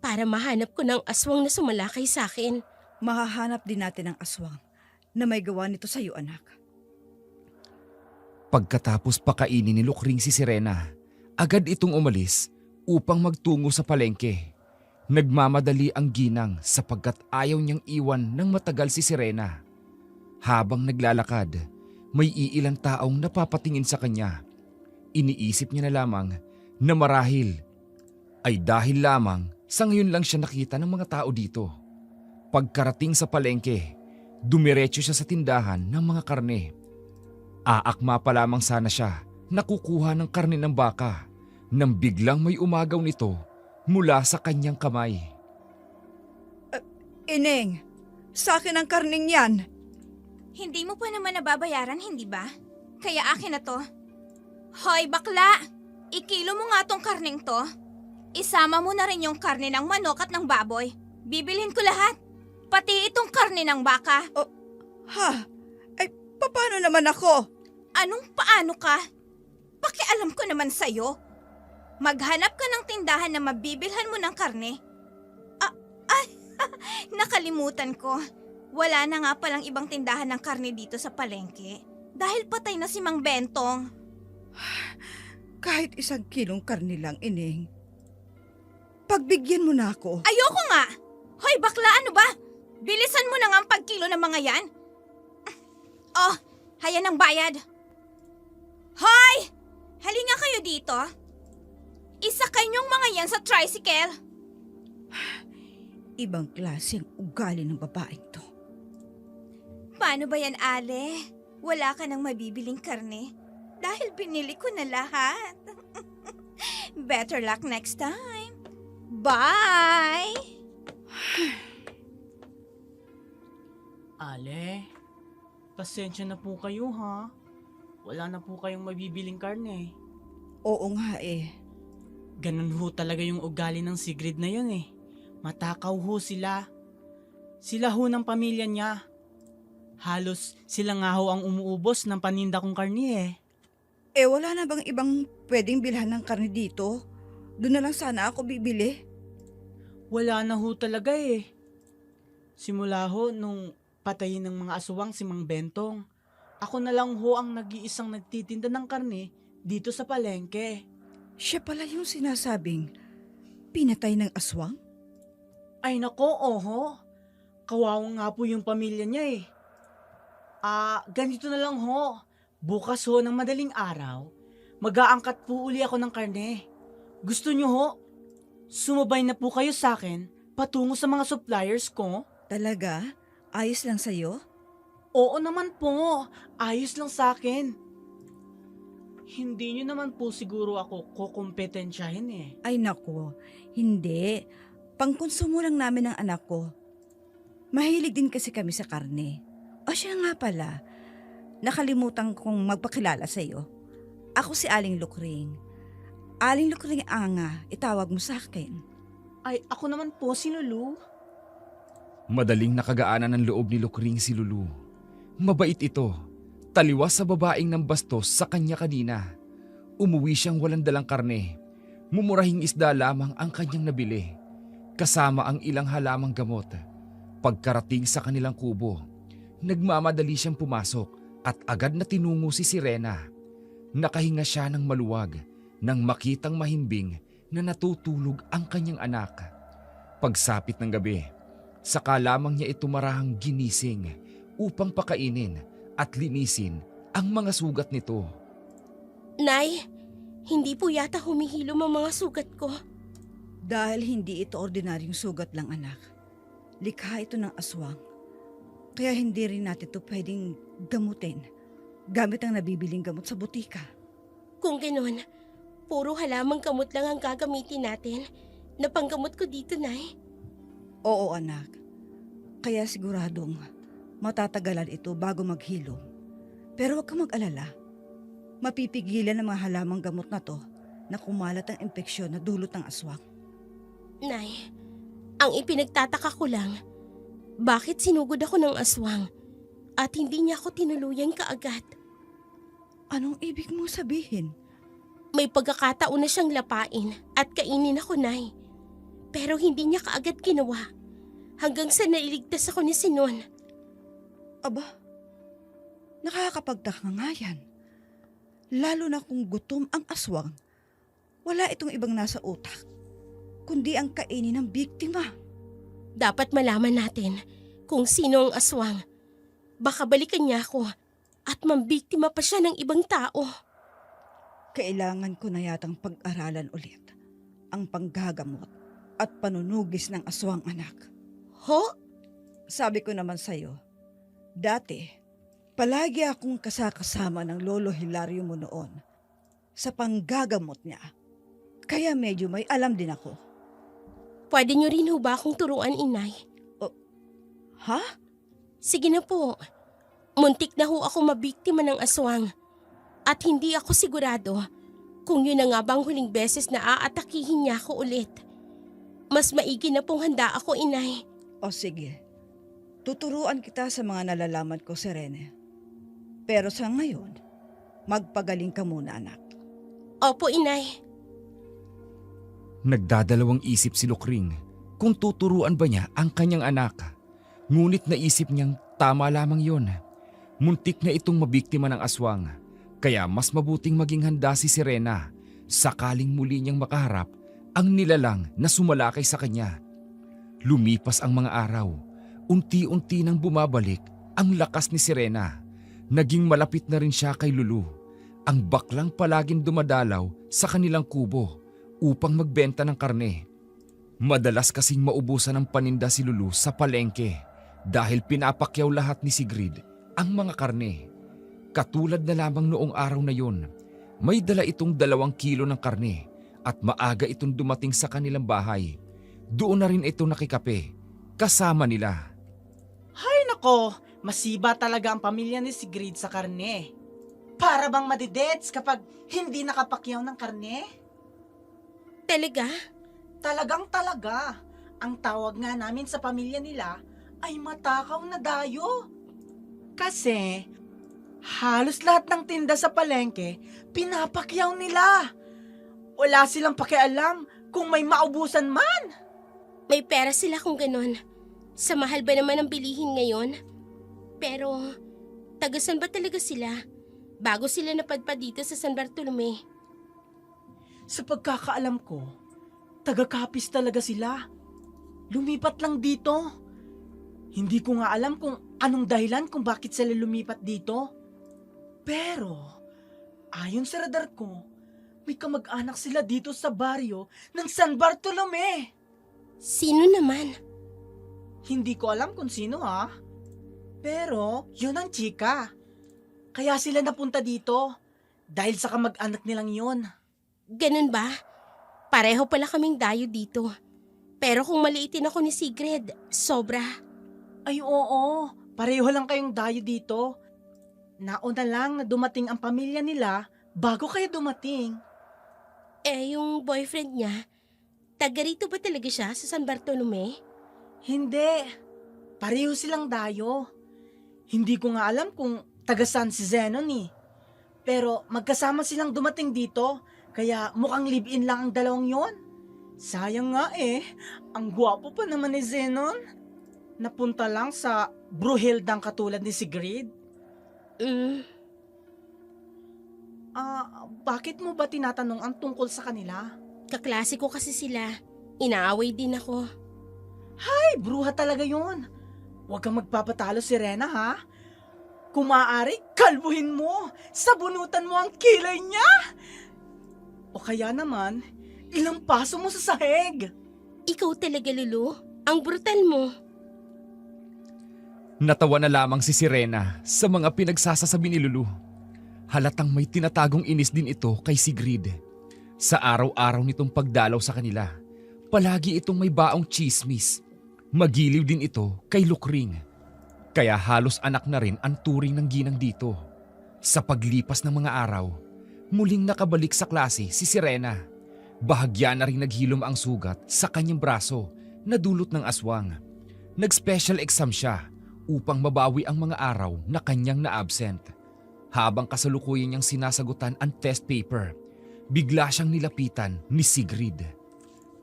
para mahanap ko ng aswang na sumalakay sa akin. Mahahanap din natin ang aswang na may gawa nito sa iyo, anak. Pagkatapos pakainin ni Lukring si Sirena, agad itong umalis upang magtungo sa palengke. Nagmamadali ang ginang sapagkat ayaw niyang iwan ng matagal si Sirena. Habang naglalakad, may iilang taong napapatingin sa kanya. Iniisip niya na lamang na marahil ay dahil lamang sa ngayon lang siya nakita ng mga tao dito. Pagkarating sa palengke, dumiretso siya sa tindahan ng mga karne. Aakma pa lamang sana siya na kukuha ng karne ng baka nang biglang may umagaw nito mula sa kanyang kamay. Ineng, sa akin ang karning yan. Hindi mo pa naman nababayaran, hindi ba? Kaya akin na to. Hoy, bakla! Ikilo mo nga tong karning to. Isama mo na rin yung karne ng manok at ng baboy. Bibilhin ko lahat. Pati itong karne ng baka. Ha? Ay, paano naman ako? Anong paano ka? Pakialam ko naman sa'yo. Maghanap ka ng tindahan na mabibilhan mo ng karne. Nakalimutan ko. Wala na nga palang ibang tindahan ng karne dito sa palengke. Dahil patay na si Mang Bentong. Kahit 1 kilong karne lang, Ining. Pagbigyan mo na ako. Ayoko nga! Hoy bakla, ano ba? Bilisan mo na nga ang pagkilo ng mga yan. Oh, hayan ang bayad. Hoy! Halika kayo dito. Isakay niyong mga yan sa tricycle. Ibang klase ang ugali ng babaeng to. Paano ba yan, Ale? Wala ka nang mabibiling karne. Dahil binili ko na lahat. Better luck next time. Bye! Ale, pasensya na po kayo ha. Wala na po kayong mabibiling karne. Oo nga eh. Ganun ho talaga yung ugali ng Sigrid na yun eh. Matakaw ho sila. Sila ho ng pamilya niya. Halos sila nga ho ang umuubos ng paninda kong karne eh. Eh wala na bang ibang pwedeng bilhan ng karne dito? Doon na lang sana ako bibili. Wala na ho talaga eh. Simula ho nung patayin ng mga aswang si Mang Bentong, ako na lang ho ang nag-iisang nagtitinda ng karne dito sa palengke. Siya pala yung sinasabing pinatay ng aswang? Ay nako, oho. Kawawang nga po yung pamilya niya eh. Ganito na lang ho. Bukas ho ng madaling araw, mag-aangkat po uli ako ng karne. Gusto niyo ho? Sumabay na po kayo sa akin patungo sa mga suppliers ko? Talaga? Ayos lang sa'yo? Oo naman po. Ayos lang sa akin. Hindi niyo naman po siguro ako kukumpetensyahin eh. Ay nako, hindi. Pangkonsumo lang namin ng anak ko. Mahilig din kasi kami sa karne. O siya nga pala, nakalimutan kong magpakilala sa'yo. Ako si Aling Lukring. Aling Lukring Anga, itawag mo sa akin. Ay, ako naman po si Lulu. Madaling nakagaanan ng loob ni Lukring si Lulu. Mabait ito. Taliwas sa babaeng ng bastos sa kanya kanina. Umuwi siyang walang dalang karne. Mumurahing isda lamang ang kanyang nabili. Kasama ang ilang halamang gamot. Pagkarating sa kanilang kubo, nagmamadali siyang pumasok at agad na tinungo si Sirena. Nakahinga siya ng maluwag nang makitang mahimbing na natutulog ang kanyang anak. Pagsapit ng gabi, saka lamang niya ito marahang ginising upang pakainin at linisin ang mga sugat nito. Nay, hindi po yata humihilom ang mga sugat ko. Dahil hindi ito ordinaryong sugat lang, anak. Likha ito ng aswang. Kaya hindi rin natin ito pwedeng gamutin gamit ang nabibiling gamot sa butika. Kung ganoon, puro halamang gamot lang ang gagamitin natin na panggamot ko dito, Nay. Oo, anak. Kaya siguradong matatagalan ito bago maghilom. Pero huwag kang mag-alala. Mapipigilan ng mga halamang gamot na to na kumalat ang impeksyon na dulot ng aswang. Nay, ang ipinagtataka ko lang, bakit sinugod ako ng aswang at hindi niya ako tinuluyan kaagad? Anong ibig mo sabihin? May pagkakataon na siyang lapain at kainin ako, Nay. Pero hindi niya kaagad ginawa hanggang sa nailigtas ako ni Sinon. Aba, nakakapagtaka nga yan. Lalo na kung gutom ang aswang, wala itong ibang nasa utak, kundi ang kainin ng biktima. Dapat malaman natin kung sino ang aswang. Baka balikan niya ako at mambiktima pa siya ng ibang tao. Kailangan ko na yatang pag-aralan ulit ang panggagamot at panunugis ng aswang, anak. Ho? Sabi ko naman sa'yo, dati, palagi akong kasakasama ng Lolo Hilario mo noon sa panggagamot niya. Kaya medyo may alam din ako. Pwede niyo rin ho ba akong turuan, Inay? Ha? Sige na po. Muntik na ho ako mabiktima ng aswang. At hindi ako sigurado Kung yun na nga bang huling beses na aatakihin niya ako ulit, mas maigi na pong handa ako, inay. O sige, tuturuan kita sa mga nalalaman ko, Serene. Pero sa ngayon, magpagaling ka muna, anak. Opo, inay. Nagdadalawang isip si Lukring kung tuturuan ba niya ang kanyang anak. Ngunit naisip niyang tama lamang yon. Muntik na itong mabiktima ng aswang. Kaya mas mabuting maging handa si Serena sakaling muli niyang makaharap ang nilalang na sumalakay sa kanya. Lumipas ang mga araw. Unti-unti nang bumabalik ang lakas ni Serena. Naging malapit na rin siya kay Lulu, ang baklang palaging dumadalaw sa kanilang kubo upang magbenta ng karne. Madalas kasing maubusan ng paninda si Lulu sa palengke dahil pinapakyaw lahat ni Sigrid ang mga karne. Katulad na lamang noong araw na yun, may dala itong 2 kilo ng karne at maaga itong dumating sa kanilang bahay. Doon na rin ito nakikape, kasama nila. Ay nako, masiba talaga ang pamilya ni Sigrid sa karne. Para bang madidets kapag hindi nakapakyaw ng karne? Talaga? Talagang talaga. Ang tawag nga namin sa pamilya nila ay matakaw na dayo. Kasi halos lahat ng tinda sa palengke pinapakyaw nila. Wala silang pakialam kung may maubusan man. May pera sila kung ganun. Sa mahal ba naman ang bilihin ngayon? Pero, tagasan ba talaga sila? Bago sila napadpad dito sa San Bartolome. Sa pagkakaalam ko, taga-Capiz talaga sila. Lumipat lang dito. Hindi ko nga alam kung anong dahilan kung bakit sila lumipat dito. Pero, ayon sa radar ko, may kamag-anak sila dito sa baryo ng San Bartolome. Sino naman? Hindi ko alam kung sino ha. Pero, yun ang chika. Kaya sila napunta dito dahil sa kamag-anak nilang yun. Ganun ba? Pareho pala kaming dayo dito. Pero kung maliitin ako ni Sigrid, sobra. Ay oo, pareho lang kayong dayo dito. Nauna lang na dumating ang pamilya nila bago kayo dumating. Yung boyfriend niya, taga rito ba talaga siya sa San Bartolome? Hindi, pareho silang dayo. Hindi ko nga alam kung taga saan si Zenon eh. Pero magkasama silang dumating dito, kaya mukhang live-in lang ang dalawang yon. Sayang nga eh, ang gwapo pa naman ni Zenon. Napunta lang sa Bruhildang katulad ni Sigrid. Bakit mo ba tinatanong ang tungkol sa kanila? Kaklase ko kasi sila. Inaaway din ako. Ay, bruha talaga yun. Huwag kang magpapatalo si Rena ha. Kung maaari, kalbuhin mo. Sabunutan mo ang kilay niya. O kaya naman, ilang paso mo sa sahig. Ikaw talaga, Lulu. Ang brutal mo. Natawa na lamang si Sirena sa mga pinagsasasabi ni Lulu. Halatang may tinatagong inis din ito kay Sigrid. Sa araw-araw nitong pagdalaw sa kanila, palagi itong may baong chismis. Magiliw din ito kay Lukring. Kaya halos anak na rin ang turing ng ginang dito. Sa paglipas ng mga araw, muling nakabalik sa klase si Sirena. Bahagya na rin naghilom ang sugat sa kanyang braso na dulot ng aswang. Nag-special exam siya upang mabawi ang mga araw na kanyang na-absent. Habang kasalukuyan niyang sinasagutan ang test paper, bigla siyang nilapitan ni Sigrid.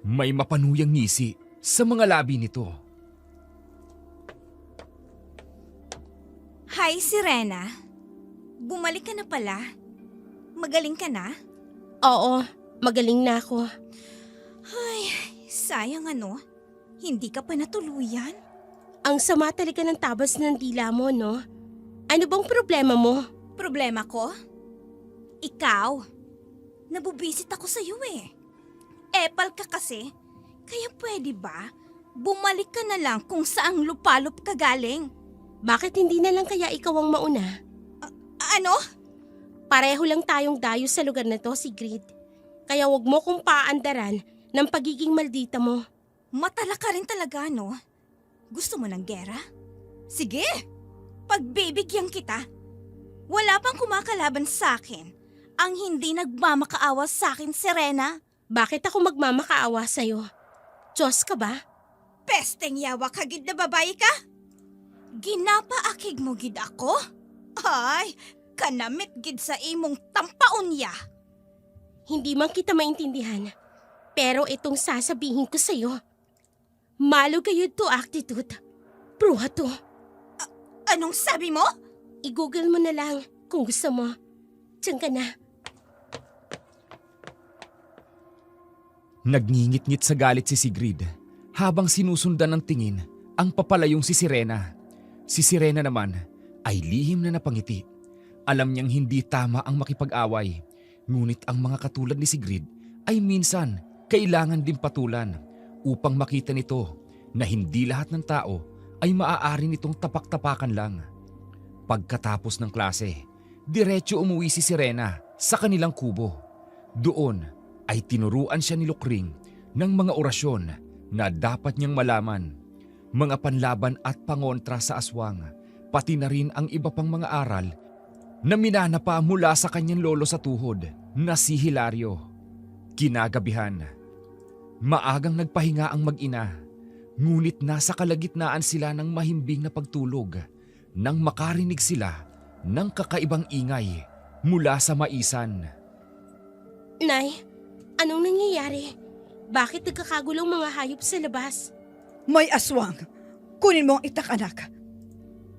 May mapanuyang ngisi sa mga labi nito. Hi, Sirena. Bumalik ka na pala. Magaling ka na? Oo, magaling na ako. Ay, sayang ano. Hindi ka pa natuluyan. Ang sama talaga ng tabas ng dila mo, no? Ano bang problema mo? Problema ko? Ikaw. Nabubisit ako sa'yo eh. Epal ka kasi. Kaya pwede ba? Bumalik ka na lang kung saang lupalop ka galing. Bakit hindi na lang kaya ikaw ang mauna? Ano? Pareho lang tayong dayo sa lugar na to, Sigrid. Kaya wag mo kong paandaran ng pagiging maldita mo. Matala ka rin talaga, no? Gusto mo ng gera? Sige! Pagbibigyan kita. Wala pang kumakalaban sa akin ang hindi nagmamakaawa sa akin, Serena. Bakit ako magmamakaawa sa'yo? Diyos ka ba? Pesteng yawa ka gid na babae ka? Ginapaakig mo gid ako? Ay, kanamit gid sa imong tampaunya. Hindi man kita maintindihan. Pero itong sasabihin ko sa'yo. Malo kayo to attitude. Pruha to. Anong sabi mo? I-google mo na lang kung gusto mo. Diyan ka na. Nagngingit-ngit sa galit si Sigrid habang sinusundan ng tingin ang papalayong si Sirena. Si Sirena naman ay lihim na napangiti. Alam niyang hindi tama ang makipag-away. Ngunit ang mga katulad ni Sigrid ay minsan kailangan din patulan upang makita nito na hindi lahat ng tao ay maaari nitong tapak-tapakan lang. Pagkatapos ng klase, diretso umuwi si Sirena sa kanilang kubo. Doon ay tinuruan siya ni Lukring ng mga orasyon na dapat niyang malaman, mga panlaban at pangontra sa aswang, pati na rin ang iba pang mga aral na minanapa mula sa kanyang lolo sa tuhod na si Hilario. Kinagabihan, maagang nagpahinga ang mag-ina, ngunit nasa kalagitnaan sila ng mahimbing na pagtulog nang makarinig sila ng kakaibang ingay mula sa maisan. Nay, anong nangyayari? Bakit nagkakagulong mga hayop sa labas? May aswang. Kunin mo ang itak, anak.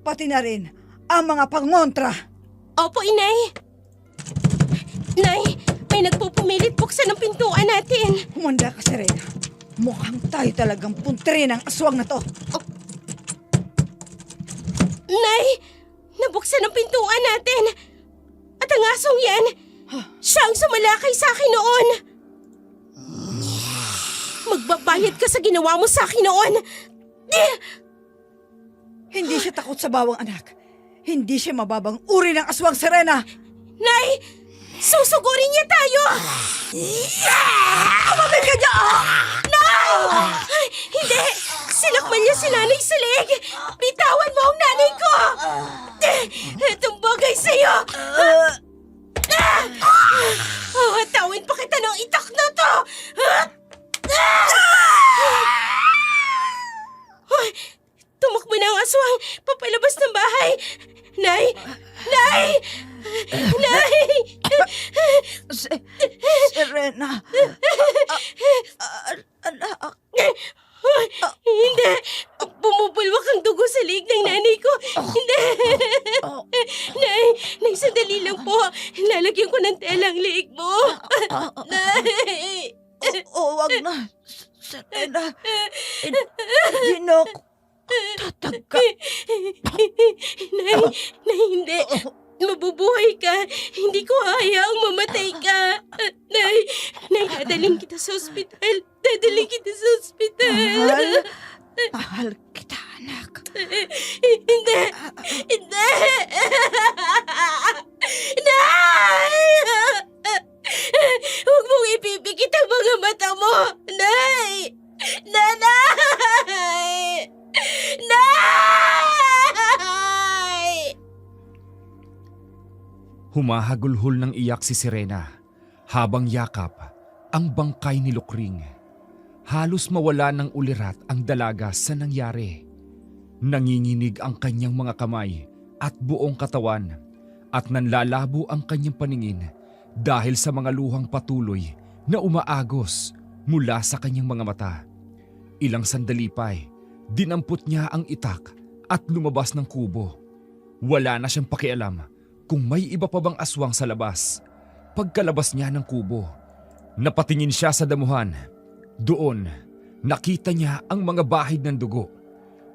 Pati na rin ang mga pangontra. Opo, inay. Nay, may nagpupumilit buksan ng pintuan natin. Humanda ka, Serena. Mukhang tayo talagang puntri ng aswang na to. Nay, nabuksan ang pintuan natin. At ang asong yan, siya ang sumalakay sa akin noon. Magbabayad ka sa ginawa mo sa akin noon. Hindi siya takot sa bawang, anak. Hindi siya mababang uri ng aswang, Serena. Nay, susugurin niya tayo. Kumamit ka dyan! Ay, hindi! Sinakmal niya si nanay sa leg! Bitawan mo ang nanay ko! Itong bagay sa'yo! Tawin pa kita ng itak na to! Ay, tumakbo na ang aswang papalabas ng bahay! Nay! Nay! Nay! Serena. Anak. Hindi! Bumubulwak ang dugo sa liig ng nanay ko! Hindi! Nay, sandali lang po. Lalagyan ko ng tela ang liig mo. Nay! Wag na. Serena. Hindi na ako tatagka. Nay, hindi. Mabubuhay ka. Hindi ko hayaang mamatay ka. Nay, dadaling kita sa ospital. Dadaling kita sa ospital. Mahal kita, anak. Hindi! Hindi! Nay! Huwag mong ipipikit ang mga mata mo! Nay! Nanay! Nay! Humahagulhol ng iyak si Serena habang yakap ang bangkay ni Lukring. Halos mawala ng ulirat ang dalaga sa nangyari. Nanginginig ang kanyang mga kamay at buong katawan at nanlalabo ang kanyang paningin dahil sa mga luhang patuloy na umaagos mula sa kanyang mga mata. Ilang sandali pa dinampot niya ang itak at lumabas ng kubo. Wala na siyang pakialam kung may iba pa bang aswang sa labas. Pagkalabas niya ng kubo, napatingin siya sa damuhan. Doon, nakita niya ang mga bahid ng dugo.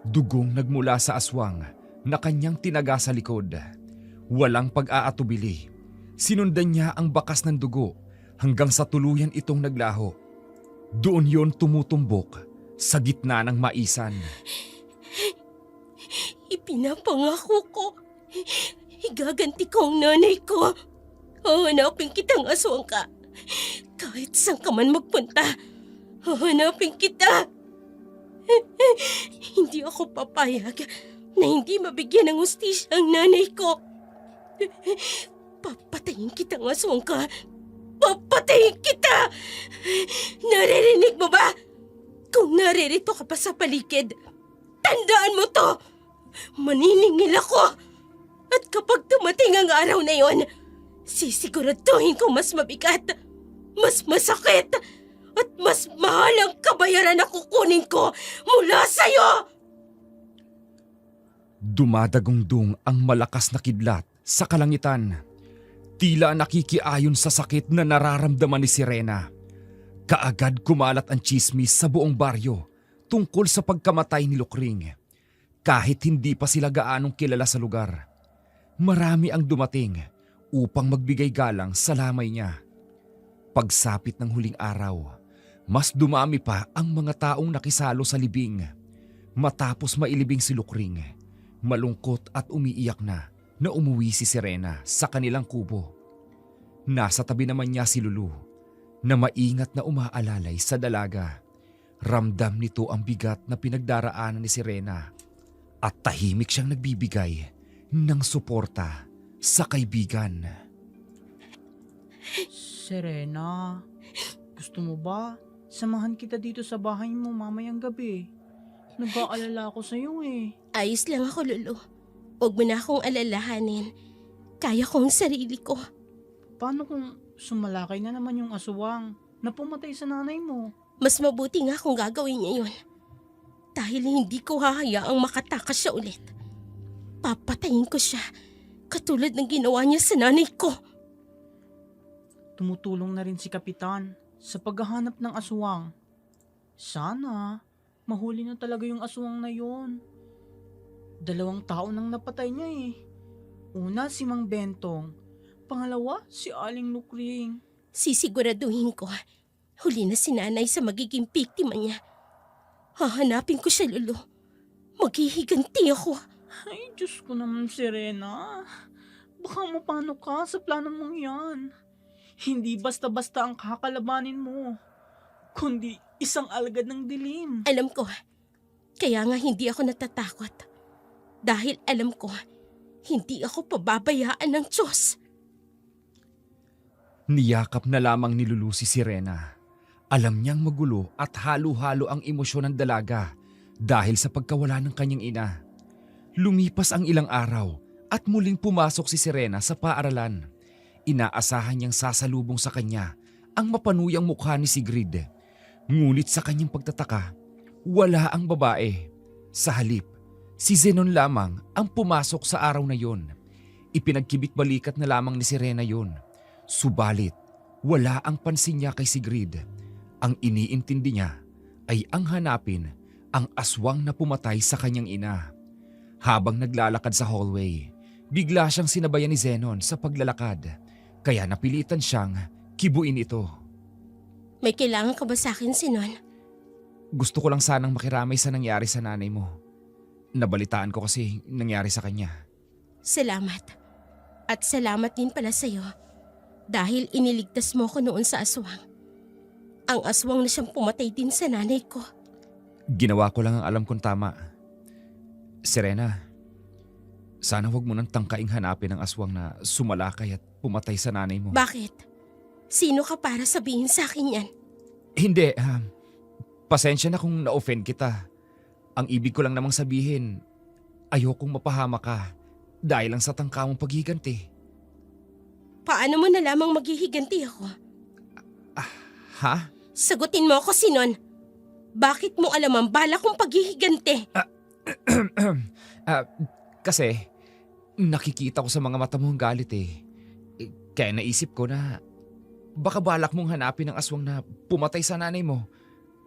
Dugong nagmula sa aswang na kanyang tinaga sa likod. Walang pag-aatubili. Sinundan niya ang bakas ng dugo hanggang sa tuluyan itong naglaho. Doon yon tumutumbok sa gitna ng maisan. Ipinapangako ko. Igaganti ko ang nanay ko. Hahanapin kitang aswang ka. Kahit saan ka man magpunta, hahanapin kita. Hindi ako papayag na hindi mabigyan ng hustisya ang nanay ko. Papatayin kita ng aswang ka. Papatayin kita! Naririnig mo ba? Kung naririto ka pa sa paligid, tandaan mo to! Maniningil ako! At kapag dumating ang araw na yon, sisiguraduhin ko mas mabigat, mas masakit, at mas mahal ang kabayaran na kukunin ko mula sa'yo! Dumadagungdung ang malakas na kidlat sa kalangitan. Tila nakikiayon sa sakit na nararamdaman ni Sirena. Kaagad kumalat ang tsismis sa buong baryo tungkol sa pagkamatay ni Lukring. Kahit hindi pa sila gaanong kilala sa lugar, marami ang dumating upang magbigay galang sa lamay niya. Pagsapit ng huling araw, mas dumami pa ang mga taong nakisalo sa libing. Matapos mailibing si Lukring, malungkot at umiiyak na umuwi si Sirena sa kanilang kubo. Nasa tabi naman niya si Lulu na maingat na umaalalay sa dalaga. Ramdam nito ang bigat na pinagdaraanan ni Sirena at tahimik siyang nagbibigay ng suporta sa kaibigan. Serena, gusto mo ba? Samahan kita dito sa bahay mo mamayang gabi. Nag-aalala ako sa'yo eh. Ayos lang ako, Lulu. Huwag mo na akong alalahanin. Kaya ko ang sarili ko. Paano kung sumalakay na naman yung aswang na pumatay sa nanay mo? Mas mabuti nga kung gagawin niya yun. Dahil hindi ko hahayaang makatakas siya ulit. Papatayin ko siya, katulad ng ginawa niya sa nanay ko. Tumutulong na rin si Kapitan sa paghahanap ng aswang. Sana mahuli na talaga yung aswang na yon. 2 tao nang napatay niya eh. Una si Mang Bentong, pangalawa si Aling Lukring. Sisiguraduhin ko, huli na si nanay sa magiging biktima niya. Hahanapin ko siya, Lulu. Maghihiganti ako. Ay, Diyos ko naman, Serena. Baka mapano ka sa plano mong yan. Hindi basta-basta ang kakalabanin mo, kundi isang alagad ng dilim. Alam ko, kaya nga hindi ako natatakot. Dahil alam ko, hindi ako pababayaan ng Diyos. Niyakap na lamang ni Lulu si Sirena. Alam niyang magulo at halo-halo ang emosyon ng dalaga dahil sa pagkawala ng kanyang ina. Lumipas ang ilang araw at muling pumasok si Sirena sa paaralan. Inaasahan niyang sasalubong sa kanya ang mapanuyang mukha ni Sigrid. Ngunit sa kanyang pagtataka, wala ang babae. Sa halip, si Zenon lamang ang pumasok sa araw na yon. Ipinagkibit-balikat na lamang ni Sirena yon. Subalit, wala ang pansin niya kay Sigrid. Ang iniintindi niya ay ang hanapin ang aswang na pumatay sa kanyang ina. Habang naglalakad sa hallway, bigla siyang sinabayan ni Zenon sa paglalakad, kaya napilitan siyang kibuin ito. May kailangan ka ba sa akin, Sinon? Gusto ko lang sanang makiramay sa nangyari sa nanay mo. Nabalitaan ko kasi nangyari sa kanya. Salamat. At salamat din pala sa'yo dahil iniligtas mo ko noon sa aswang. Ang aswang na siyang pumatay din sa nanay ko. Ginawa ko lang ang alam kong tama. Serena, sana wag mo nang tangkaing hanapin ang aswang na sumalakay at pumatay sa nanay mo. Bakit? Sino ka para sabihin sa akin yan? Hindi, pasensya na kung na-offend kita. Ang ibig ko lang namang sabihin, ayokong mapahama ka dahil lang sa tangka mong paghiganti. Paano mo na lamang maghihiganti ako? Ha? Sagutin mo ako, Sinon. Bakit mo alam ang bala kong paghihiganti? Kasi nakikita ko sa mga mata mo ang galit eh. Kaya naisip ko na baka balak mong hanapin ang aswang na pumatay sa nanay mo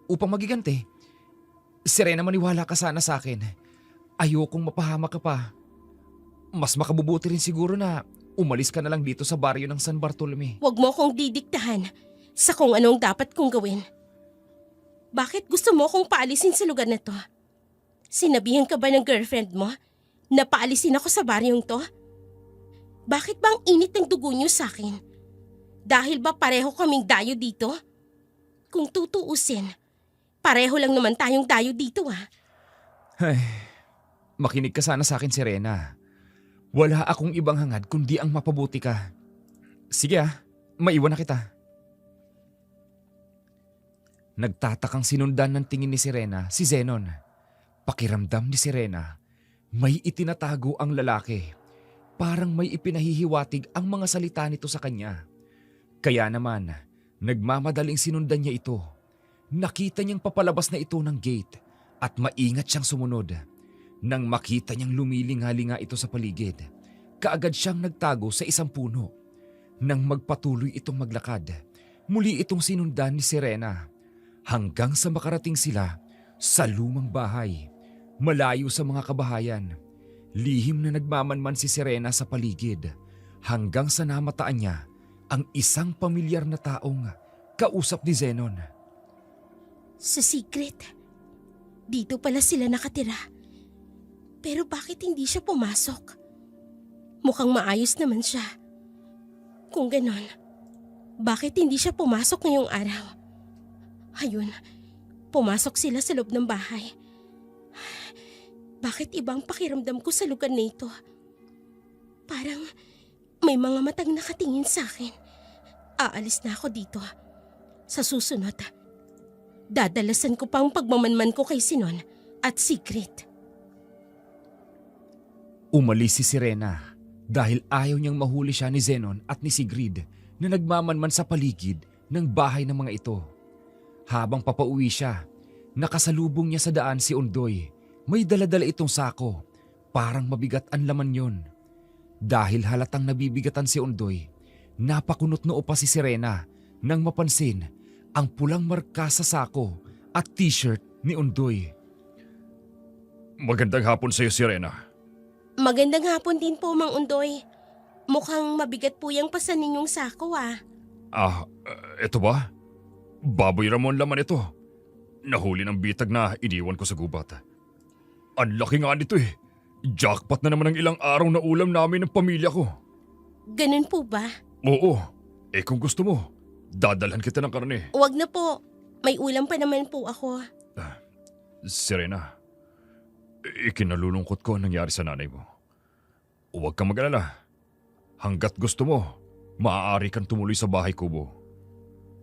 upang magiganti. Serena, maniwala ka sana sa akin. Ayokong mapahama ka pa. Mas makabubuti rin siguro na umalis ka na lang dito sa baryo ng San Bartolome. Huwag mo akong didiktahan sa kung anong dapat kong gawin. Bakit gusto mo akong paalisin sa lugar na to? Sinabihan ka ba ng girlfriend mo na paalisin ako sa baryong to? Bakit ba ang init ng dugo niyo sa akin? Dahil ba pareho kaming dayo dito? Kung tutuusin, pareho lang naman tayong dayo dito Ay, makinig ka sana sa akin, Serena. Wala akong ibang hangad kundi ang mapabuti ka. Sige maiwan na kita. Nagtatakang sinundan ng tingin ni Serena si Zenon. Pakiramdam ni Serena, may itinatago ang lalaki. Parang may ipinahihiwatig ang mga salita nito sa kanya. Kaya naman, nagmamadaling sinundan niya ito. Nakita niyang papalabas na ito ng gate at maingat siyang sumunod. Nang makita niyang lumilingalinga ito sa paligid, kaagad siyang nagtago sa isang puno. Nang magpatuloy itong maglakad, muli itong sinundan ni Serena hanggang sa makarating sila sa lumang bahay, malayo sa mga kabahayan. Lihim na nagmamanman si Serena sa paligid hanggang sa namataan niya ang isang pamilyar na taong kausap ni Zenon. Sa secret, dito pala sila nakatira. Pero bakit hindi siya pumasok? Mukhang maayos naman siya. Kung ganon, bakit hindi siya pumasok ngayong araw? Ayun, pumasok sila sa loob ng bahay. Bakit ibang pakiramdam ko sa lugar na ito? Parang may mga matang nakatingin sa akin. Aalis na ako dito. Sa susunod, dadalasan ko pang pagmamanman ko kay Sinon at Secret. Umalis si Serena dahil ayaw niyang mahuli siya ni Zenon at ni Sigrid na nagmamanman sa paligid ng bahay ng mga ito. Habang papauwi siya, nakasalubong niya sa daan si Undoy. May daladala itong sako, parang mabigat ang laman yon. Dahil halatang nabibigatan si Undoy, napakunot noo pa si Serena nang mapansin ang pulang marka sa sako at t-shirt ni Undoy. Magandang hapon sa iyo, Serena. Magandang hapon din po, Mang Undoy. Mukhang mabigat po yung pasan ninyong sako Eto ba? Baboy Ramon laman ito. Nahuli ng bitag na iniwan ko sa gubat. Ang laki nga nito eh. Jackpot na naman ang ilang araw na ulam namin ng pamilya ko. Ganun po ba? Oo. Kung gusto mo, dadalhan kita ng karne. Huwag na po. May ulam pa naman po ako. Serena, ikinalulungkot ko ang nangyari sa nanay mo. Huwag kang mag-alala. Hanggat gusto mo, maaari kang tumuloy sa bahay kubo.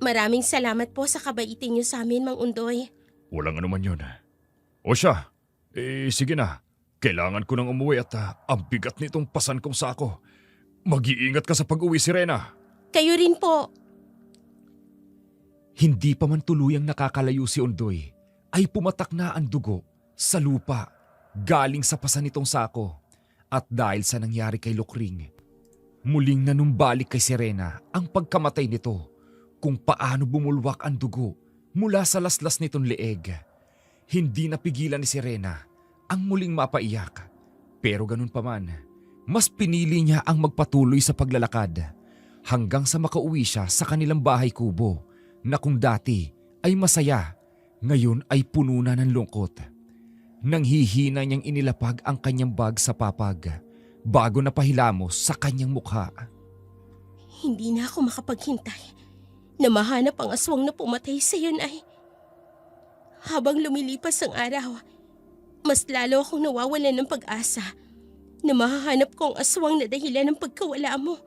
Maraming salamat po sa kabaitin niyo sa amin, Mang Undoy. Walang anuman yun. O siya, sige na. Kailangan ko nang umuwi at ang bigat nitong pasan kong sako. Mag-iingat ka sa pag-uwi, Serena. Kayo rin po. Hindi pa man tuluyang nakakalayo si Undoy, ay pumatak na ang dugo sa lupa galing sa pasan nitong sako. At dahil sa nangyari kay Lukring, muling nanumbalik kay Serena ang pagkamatay nito kung paano bumulwak ang dugo mula sa laslas nitong leeg. Hindi napigilan ni Serena ang muling mapaiyak. Pero ganun pa man, mas pinili niya ang magpatuloy sa paglalakad hanggang sa makauwi siya sa kanilang bahay kubo na kung dati ay masaya, ngayon ay puno na ng lungkot. Nanghihina niyang inilapag ang kanyang bag sa papag bago napahilamos sa kanyang mukha. Hindi na ako makapaghintay na mahanap ang aswang na pumatay sa yun ay. Habang lumilipas ang araw, mas lalo akong nawawalan ng pag-asa na mahahanap ko ang aswang na dahilan ng pagkawala mo.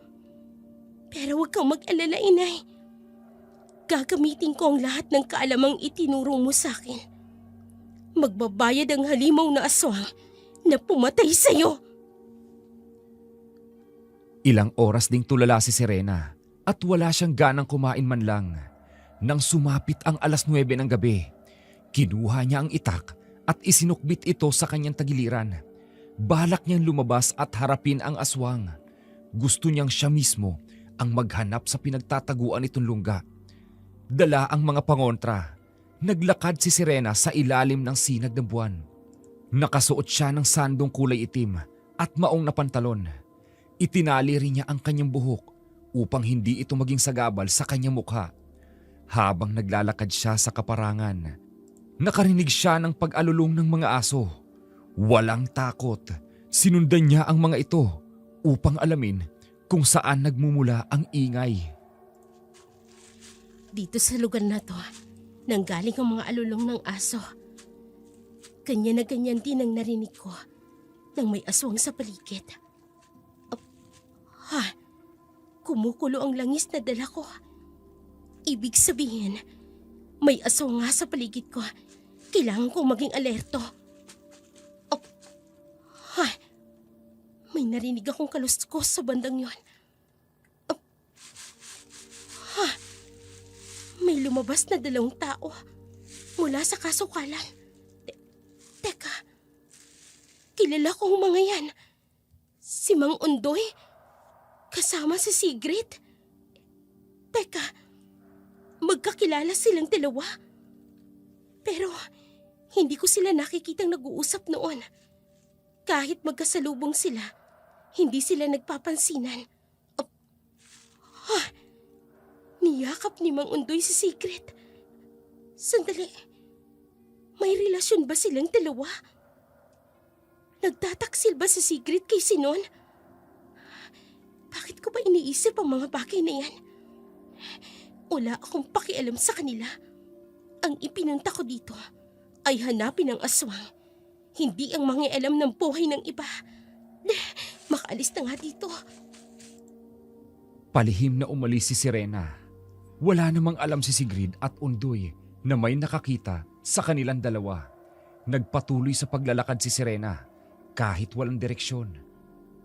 Pero huwag kang mag-alala, Inay. Gagamitin ko ang lahat ng kaalamang itinuro mo sa akin. Magbabayad ang halimaw na aswang na pumatay sa'yo. Ilang oras ding tulala si Serena at wala siyang ganang kumain man lang. Nang sumapit ang 9:00 ng gabi, kinuha niya ang itak at isinukbit ito sa kanyang tagiliran. Balak niyang lumabas at harapin ang aswang. Gusto niyang siya mismo ang maghanap sa pinagtataguan nitong lungga. Dala ang mga pangontra. Naglakad si Serena sa ilalim ng sinag ng buwan. Nakasuot siya ng sandong kulay itim at maong na pantalon. Itinali rin niya ang kanyang buhok upang hindi ito maging sagabal sa kanyang mukha. Habang naglalakad siya sa kaparangan, nakarinig siya ng pag-alulong ng mga aso. Walang takot, sinundan niya ang mga ito upang alamin kung saan nagmumula ang ingay. Dito sa lugar na to, nanggaling ang mga alulong ng aso. Ganyan na ganyan din ang narinig ko nang may aswang sa paligid. Kumukulo ang langis na dala ko. Ibig sabihin, may aso nga sa paligid ko. Kailangan kong maging alerto. Oh. Ha? May narinig akong kaluskos sa bandang yon. Oh. Ha? May lumabas na 2 tao mula sa kasukalan. Teka, kilala ko ang mga yan. Si Mang Undoy, kasama si Sigrid. Teka, magkakilala silang 2. Pero hindi ko sila nakikitang nag-uusap noon. Kahit magkasalubong sila, hindi sila nagpapansinan. Oh. Ha? Niyakap ni Mang Undoy si Sigrid. Sandali, may relasyon ba silang 2? Nagtataksil ba si Sigrid kay Sinon? Bakit ko ba iniisip ang mga bagay na yan? Wala akong pakialam sa kanila. Ang ipinunta ko dito ay hanapin ang aswang. Hindi ang mangialam ng buhay ng iba. Makaalis na nga dito. Palihim na umalis si Serena. Wala namang alam si Sigrid at Undoy na may nakakita sa kanilang 2. Nagpatuloy sa paglalakad si Serena kahit walang direksyon.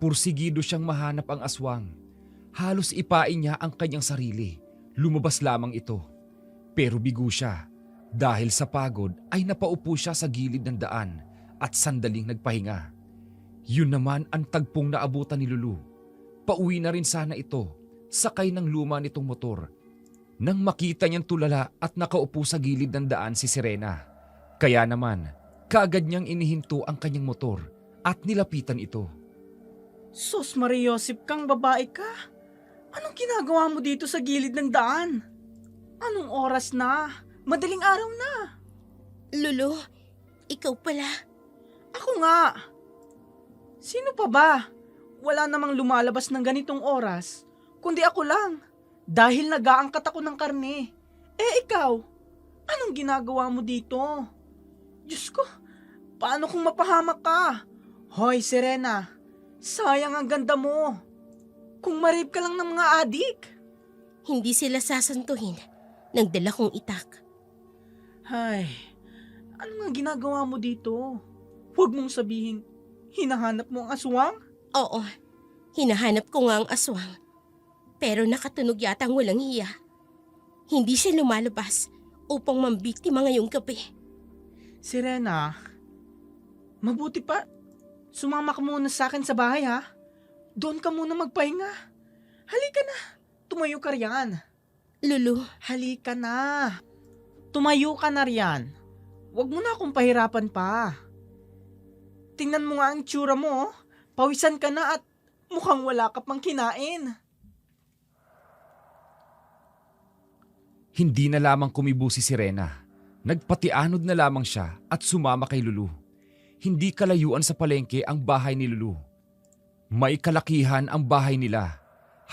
Pursigido siyang mahanap ang aswang. Halos ipain niya ang kanyang sarili. Lumabas lamang ito. Pero bigo siya. Dahil sa pagod ay napaupo siya sa gilid ng daan at sandaling nagpahinga. Yun naman ang tagpong naabutan ni Lulu. Pauwi na rin sana ito, sakay ng luma nitong motor. Nang makita niyang tulala at nakaupo sa gilid ng daan si Serena. Kaya naman, kaagad niyang inihinto ang kanyang motor at nilapitan ito. Sus Maria Josep kang babae ka. Anong ginagawa mo dito sa gilid ng daan? Anong oras na? Madaling araw na. Lulu, ikaw pala. Ako nga. Sino pa ba? Wala namang lumalabas ng ganitong oras, kundi ako lang. Dahil nag-aangkat ako ng karne. Eh ikaw, anong ginagawa mo dito? Diyos ko, paano kung mapahamak ka? Hoy Serena, sayang ang ganda mo. Kung marip ka lang ng mga adik. Hindi sila sasantuhin ng dala kong itak. Ay, ano nga ginagawa mo dito? Huwag mong sabihin, hinahanap mo ang aswang? Oo, hinahanap ko nga ang aswang. Pero nakatunog yata ang walang hiya. Hindi siya lumalabas upang mambiktima ngayong gabi. Serena, mabuti pa, sumama ka muna sa akin sa bahay ha. Doon ka muna magpahinga. Halika na, tumayo ka riyan. Lulu, Halika na, tumayo ka na riyan. Huwag mo na akong pahirapan pa. Tingnan mo nga ang tsura mo, pawisan ka na at mukhang wala ka pang kinain. Hindi na lamang kumibo si Serena. Nagpatianod na lamang siya at sumama kay Lulu. Hindi kalayuan sa palengke ang bahay ni Lulu. May kalakihan ang bahay nila.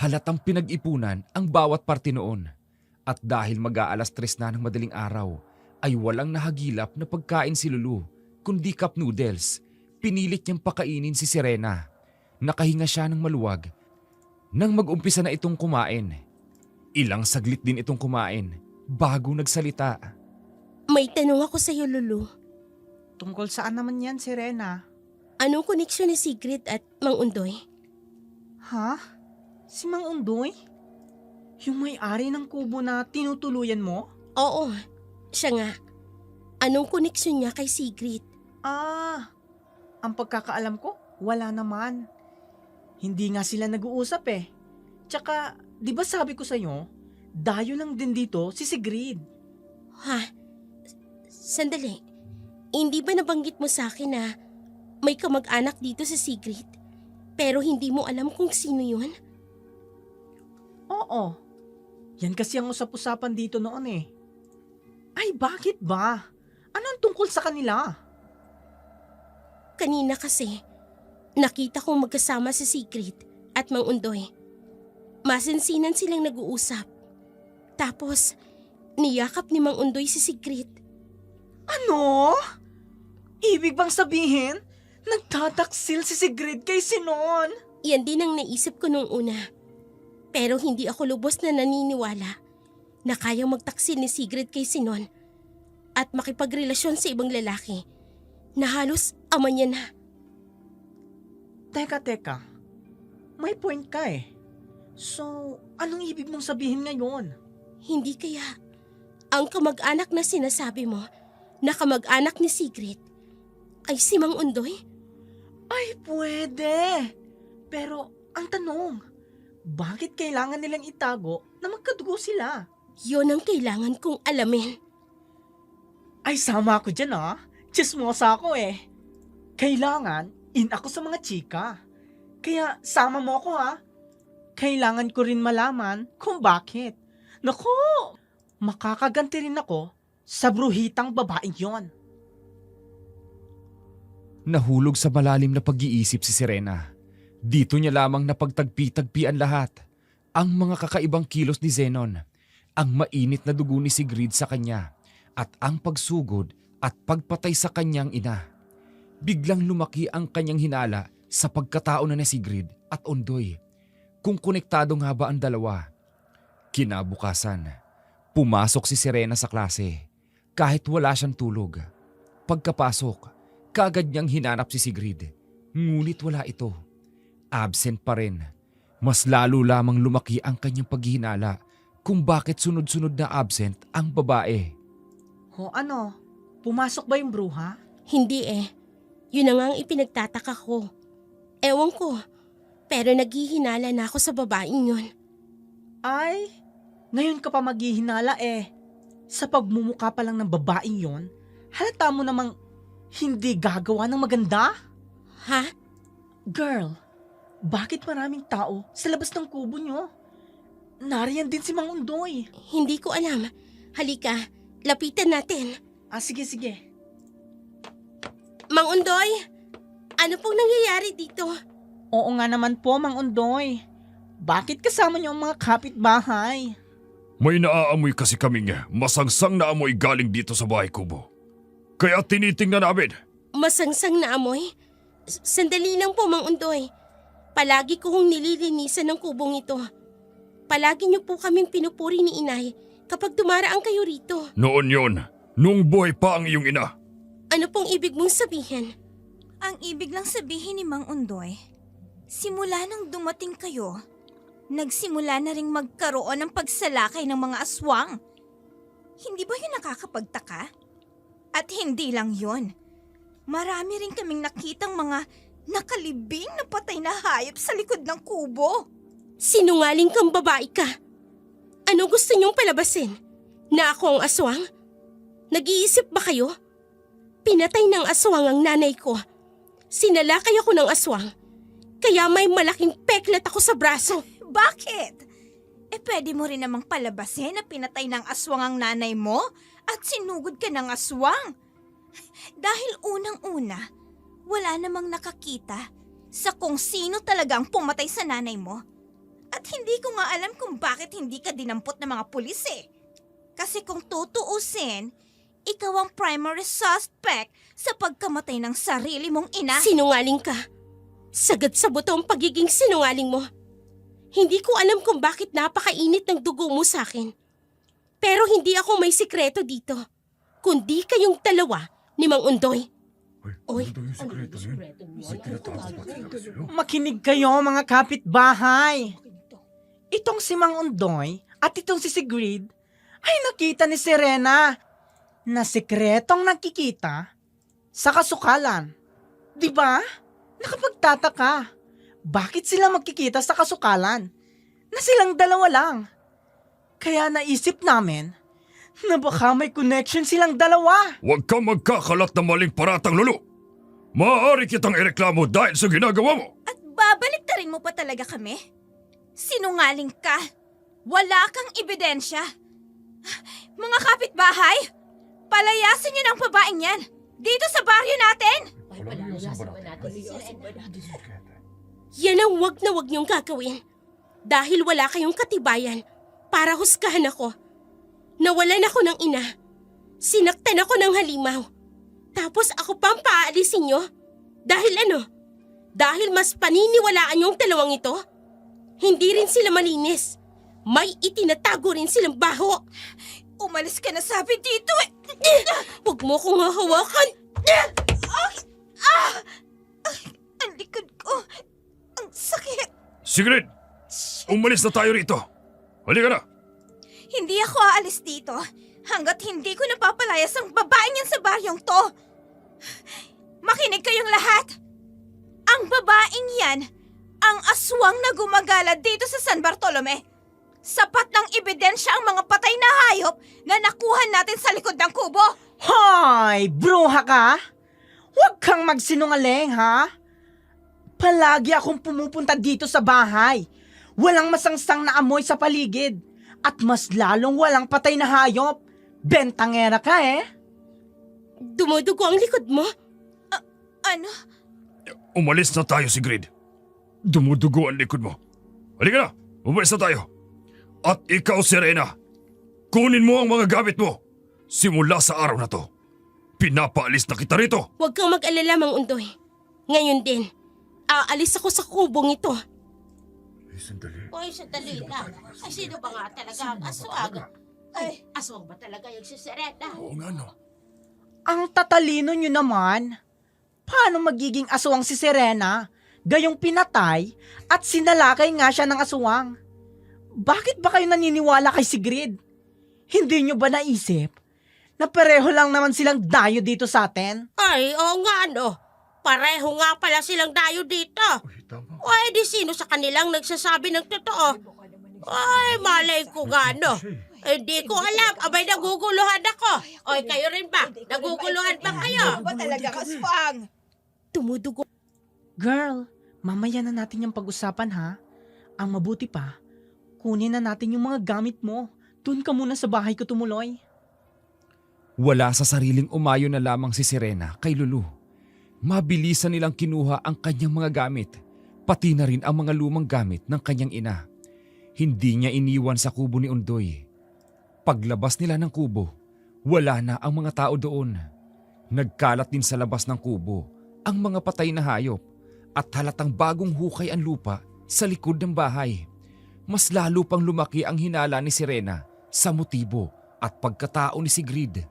Halatang pinag-ipunan ang bawat parte noon. At dahil mag-aalas 3 na ng madaling araw, ay walang nahagilap na pagkain si Lulu, kundi cup noodles. Pinilit niyang pakainin si Serena. Nakahinga siya ng maluwag. Nang mag-umpisa na itong kumain, ilang saglit din itong kumain bago nagsalita. may tanong ako sa iyo, Lulu. Tungkol saan naman yan, Serena? Anong koneksyon ni Sigrid at Mang Undoy? Ha? Si Mang Undoy? Yung may-ari ng kubo na tinutuluyan mo? Oo, siya nga. Anong koneksyon niya kay Sigrid? Ang pagkakaalam ko, wala naman. Hindi nga sila nag-uusap eh. Tsaka, di ba sabi ko sa'yo, dayo lang din dito si Sigrid. Ha? Sandali. Hindi ba nabanggit mo sa akin na may kamag-anak dito si Sigrid? Pero hindi mo alam kung sino yun? Oo. Yan kasi ang usap-usapan dito noon eh. Ay, bakit ba? Ano ang tungkol sa kanila? Kanina kasi, nakita kong magkasama si Sigrid at Mang Undoy. Masinsinan silang nag-uusap. Tapos, niyakap ni Mang Undoy si Sigrid. Ano? Ibig bang sabihin, nagtataksil si Sigrid kay Sinon? Yan din ang naisip ko nung una. Pero hindi ako lubos na naniniwala na kayang magtaksil ni Sigrid kay Sinon at makipagrelasyon sa ibang lalaki na halos ama niya na. Teka. May point ka eh. So, anong ibig mong sabihin ngayon? Hindi kaya ang kamag-anak na sinasabi mo na kamag-anak ni Sigrid ay si Mang Undoy? Ay, pwede. Pero, ang tanong, bakit kailangan nilang itago na magkadugo sila? Yon ang kailangan kong alamin. Ay, sama ako dyan ah. Chismosa ako eh. Kailangan in ako sa mga chika. Kaya sama mo ako ha. Kailangan ko rin malaman kung bakit. Naku, makakaganti rin ako sa bruhitang babaeng yon. Nahulog sa malalim na pag-iisip si Serena. Dito niya lamang napagtagpi-tagpian lahat. Ang mga kakaibang kilos ni Zenon, ang mainit na dugo ni Sigrid sa kanya, at ang pagsugod at pagpatay sa kanyang ina. Biglang lumaki ang kanyang hinala sa pagkatao na ni Sigrid at Undoy. Kung konektado nga ba ang dalawa? Kinabukasan, pumasok si Serena sa klase kahit wala siyang tulog. Pagkapasok, kaagad niyang hinanap si Sigrid. Ngunit wala ito. Absent pa rin. Mas lalo lamang lumaki ang kanyang paghihinala kung bakit sunod-sunod na absent ang babae. O ano, pumasok ba yung bruha? Hindi eh. Yun na nga ang ipinagtataka ko. Ewan ko, pero naghihinala na ako sa babaeng yun. Ay, ngayon ka pa maghihinala eh. Sa pagmumukha pa lang ng babaeng yon, halata mo namang hindi gagawa ng maganda? Ha? Girl, bakit maraming tao sa labas ng kubo nyo? Nariyan din si Mang Undoy. Hindi ko alam. Halika, lapitan natin. Sige. Mang Undoy, ano pong nangyayari dito? Oo nga naman po, Mang Undoy. Bakit kasama niyo ang mga kapitbahay? May naaamoy kasi kaming masangsang na amoy galing dito sa bahay kubo. Kaya tinitingnan namin. Masangsang na amoy? Sandali lang po, Mang Undoy. Palagi kong nililinisan ng kubong ito. Palagi niyo po kaming pinupuri ni Inay kapag dumaraan kayo rito. Noon yon, nung buhay pa ang iyong ina. Ano pong ibig mong sabihin? Ang ibig lang sabihin ni Mang Undoy, simula nang dumating kayo, nagsimula na ring magkaroon ng pagsalakay ng mga aswang. Hindi ba yun nakakapagtaka? At hindi lang yun. Marami rin kaming nakitang mga nakalibing na patay na hayop sa likod ng kubo. Sinungaling kang babae ka. Ano gusto niyong palabasin? Na ako ang aswang? Nag-iisip ba kayo? Pinatay ng aswang ang nanay ko. Sinalakay ako ng aswang. Kaya may malaking peklat ako sa braso. Bakit? Pwede mo rin namang palabasin na pinatay ng aswang ang nanay mo at sinugod ka ng aswang. Dahil unang-una, wala namang nakakita sa kung sino talaga ang pumatay sa nanay mo. At hindi ko nga alam kung bakit hindi ka dinampot ng mga pulis eh. Kasi kung tutuusin, ikaw ang primary suspect sa pagkamatay ng sarili mong ina. Sinungaling ka. Sagad sa buto ang pagiging sinungaling mo. Hindi ko alam kung bakit napakainit ng dugo mo sa akin. Pero hindi ako may sikreto dito. Kundi kayong dalawa ni Mang Undoy. Oy, Makinig kayo mga kapitbahay. Itong si Mang Undoy at itong si Sigrid ay nakita ni Serena na sikretong nakikita sa kasukalan. Diba? Nakapagtataka. Bakit sila magkikita sa kasukalan? Na silang dalawa lang. Kaya naisip namin na baka may connection silang dalawa. Huwag kang magkakalat ng maling paratang, Lolo. Maaari kitang ireklamo dahil sa ginagawa mo. At babaliktarin mo pa talaga kami? Sinungaling ka. Wala kang ebidensya. Mga kapitbahay, palayasin niyo ng babaeng yan. Dito sa baryo natin. Yan ang wag na wag niyong gagawin. Dahil wala kayong katibayan para husgahan ako. Nawalan ako ng ina. Sinaktan ako ng halimaw. Tapos ako pang paalisin niyo? Dahil ano? Dahil mas paniniwalaan yung dalawang ito? Hindi rin sila malinis. May itinatago rin silang baho. Umalis ka na sabi dito eh. Huwag mo akong hahawakan. Ang likod ko. Ang sakit. Sigrid! Umalis na tayo rito. Halika na! Hindi ako aalis dito hanggat hindi ko napapalayas ang babaeng yan sa baryong to. Makinig kayong lahat. Ang babaeng yan, ang aswang na gumagala dito sa San Bartolome. Sapat ng ebidensya ang mga patay na hayop na nakuha natin sa likod ng kubo. Hoy, bruha ka? Huwag kang magsinungaling, ha? Palagi akong pumupunta dito sa bahay. Walang masangsang na amoy sa paligid. At mas lalong walang patay na hayop. Bentangera ka eh. Dumudugo ang likod mo. Ano? Umalis na tayo, Sigrid. Dumudugo ang likod mo. Halika na! Umalis na tayo. At ikaw, Serena, kunin mo ang mga gamit mo. Simula sa araw na to, pinapaalis na kita rito. Huwag kang mag-alala, Mang Undoy. Ngayon din, aalis ako sa kubong ito. Sandali. Hoy, sandali lang. Ay, sino ba nga talaga ang aswang? Ay, aswang ba talaga yung si Serena? Oo nga, no. Ang tatalino nyo naman. Paano magiging aswang si Serena? Gayong pinatay at sinalakay nga siya ng aswang. Bakit ba kayo naniniwala kay Sigrid? Hindi nyo ba naisip na pareho lang naman silang dayo dito sa atin? Ay, oo nga, no. Pareho nga pala silang dayo dito. Tama. O, di sino sa kanilang nagsasabi ng totoo? Ay, malay ko nga, no. Hindi ko alam. Abay, naguguluhan ako. Oy, kayo rin ba? Naguguluhan ba kayo? Ba talaga aswang? Tumudugo. Girl, mamaya na natin yung pag-usapan ha. Ang mabuti pa, kunin na natin yung mga gamit mo. Doon ka muna sa bahay ko tumuloy. Wala sa sariling umayo na lamang si Serena kay Lulu. Mabilisan nilang kinuha ang kanyang mga gamit, pati na rin ang mga lumang gamit ng kanyang ina. Hindi niya iniwan sa kubo ni Undoy. Paglabas nila ng kubo, wala na ang mga tao doon. Nagkalat din sa labas ng kubo ang mga patay na hayop at halatang bagong hukay ang lupa sa likod ng bahay. Mas lalo pang lumaki ang hinala ni Serena sa motibo at pagkatao ni Sigrid.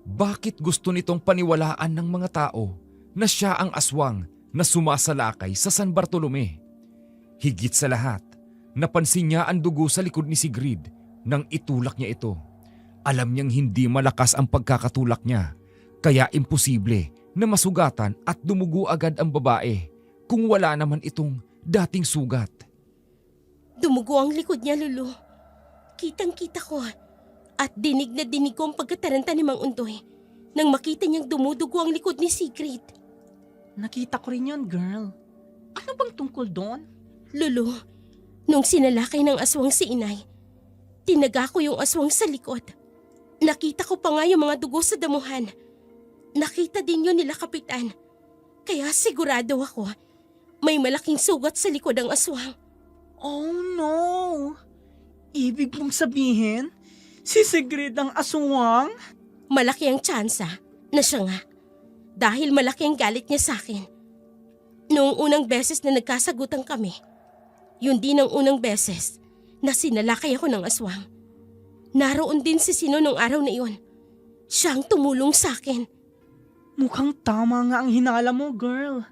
Bakit gusto nitong paniwalaan ng mga tao na siya ang aswang na sumasalakay sa San Bartolome? Higit sa lahat, napansin niya ang dugo sa likod ni Sigrid nang itulak niya ito. Alam niyang hindi malakas ang pagkakatulak niya, kaya imposible na masugatan at dumugo agad ang babae kung wala naman itong dating sugat. Dumugo ang likod niya, Lulu. Kitang-kita ko. At dinig na dinig ko ang pagkataranta ni Mang Undoy nang makita niyang dumudugo ang likod ni Sigrid. Nakita ko rin yun, girl. Ano bang tungkol doon? Lulu, nung sinalakay ng aswang si Inay, tinaga ko yung aswang sa likod. Nakita ko pa nga yung mga dugo sa damuhan. Nakita din yun nila Kapitan. Kaya sigurado ako, may malaking sugat sa likod ang aswang. Oh no! Ibig mong sabihin, si Sigrid ang aswang? Malaki ang tsansa na siya nga. Dahil malaki ang galit niya sa akin. Noong unang beses na nagkasagutan kami, yun din ang unang beses na sinalakay ako ng aswang. Naroon din si Sino nung araw na iyon. Siya ang tumulong sa akin. Mukhang tama nga ang hinala mo, girl.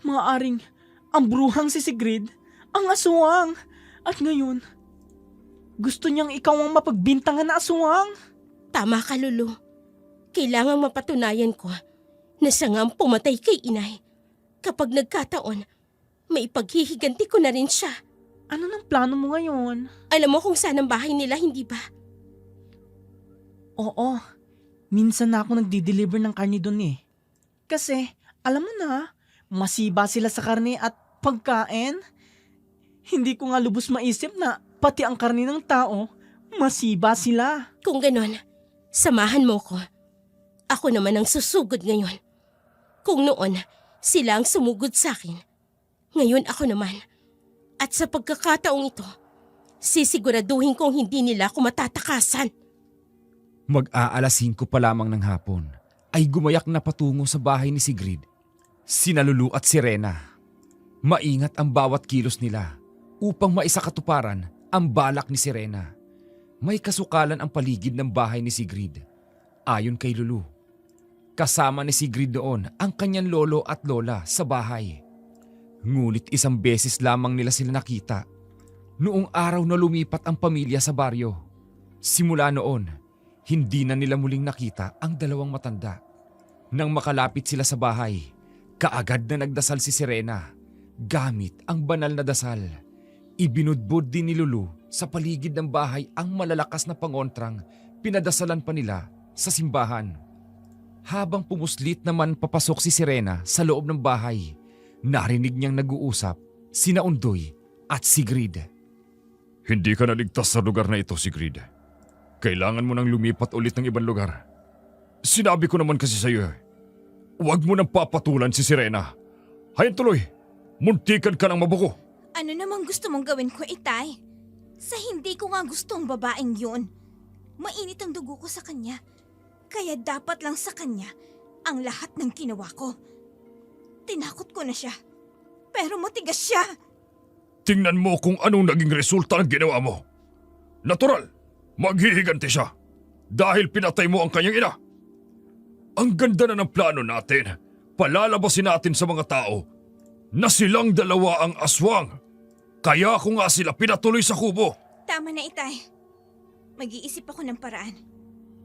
Maaring ang bruhang si Sigrid ang aswang. At ngayon, gusto niyang ikaw ang mapagbintangan na aswang. Tama ka, Lulu. Kailangang mapatunayan ko na siya nga ang pumatay kay Inay. Kapag nagkataon, may paghihiganti ko na rin siya. Ano nang plano mo ngayon? Alam mo kung saan ang bahay nila, hindi ba? Oo, minsan na ako nagdi-deliver ng karne doon eh. Kasi, alam mo na, masiba sila sa karne at pagkain. Hindi ko nga lubos maisip na pati ang karne ng tao, masiba sila. Kung ganon, samahan mo ko. Ako naman ang susugod ngayon. Kung noon, sila ang sumugod sa akin. Ngayon ako naman. At sa pagkakataong ito, sisiguraduhin kong hindi nila ako matatakasan. Mag-aalas 5 pa lamang ng hapon ay gumayak na patungo sa bahay ni Sigrid. Sina Lulu at Serena. Maingat ang bawat kilos nila upang maisakatuparan ang balak ni Serena. May kasukalan ang paligid ng bahay ni Sigrid. Ayon kay Lulu, kasama ni Sigrid doon ang kanyang lolo at lola sa bahay. Ngunit isang beses lamang nila sila nakita. Noong araw na lumipat ang pamilya sa baryo. Simula noon, hindi na nila muling nakita ang dalawang matanda. Nang makalapit sila sa bahay, kaagad na nagdasal si Serena gamit ang banal na dasal. Ibinudbud din ni Lulu sa paligid ng bahay ang malalakas na pangontrang pinadasalan pa nila sa simbahan. Habang pumuslit naman papasok si Serena sa loob ng bahay, narinig niyang nag-uusap sina Undoy at Sigrid. Hindi ka naligtas sa lugar na ito, Sigrid. Kailangan mo nang lumipat ulit ng ibang lugar. Sinabi ko naman kasi sa'yo, huwag mo nang papatulan si Serena. Hayan tuloy, muntikan ka ng mabuko. Ano namang gusto mong gawin ko, Itay? Sa hindi ko nga gusto ang babaeng yun. Mainit ang dugo ko sa kanya. Kaya dapat lang sa kanya ang lahat ng ginawa ko. Tinakot ko na siya. Pero matigas siya. Tingnan mo kung anong naging resulta ng ginawa mo. Natural, maghihiganti siya dahil pinatay mo ang kanyang ina. Ang ganda na ng plano natin. Palalabasin natin sa mga tao na silang dalawa ang aswang. Kaya ko nga sila pinatuloy sa kubo. Tama na, Itay. Mag-iisip ako ng paraan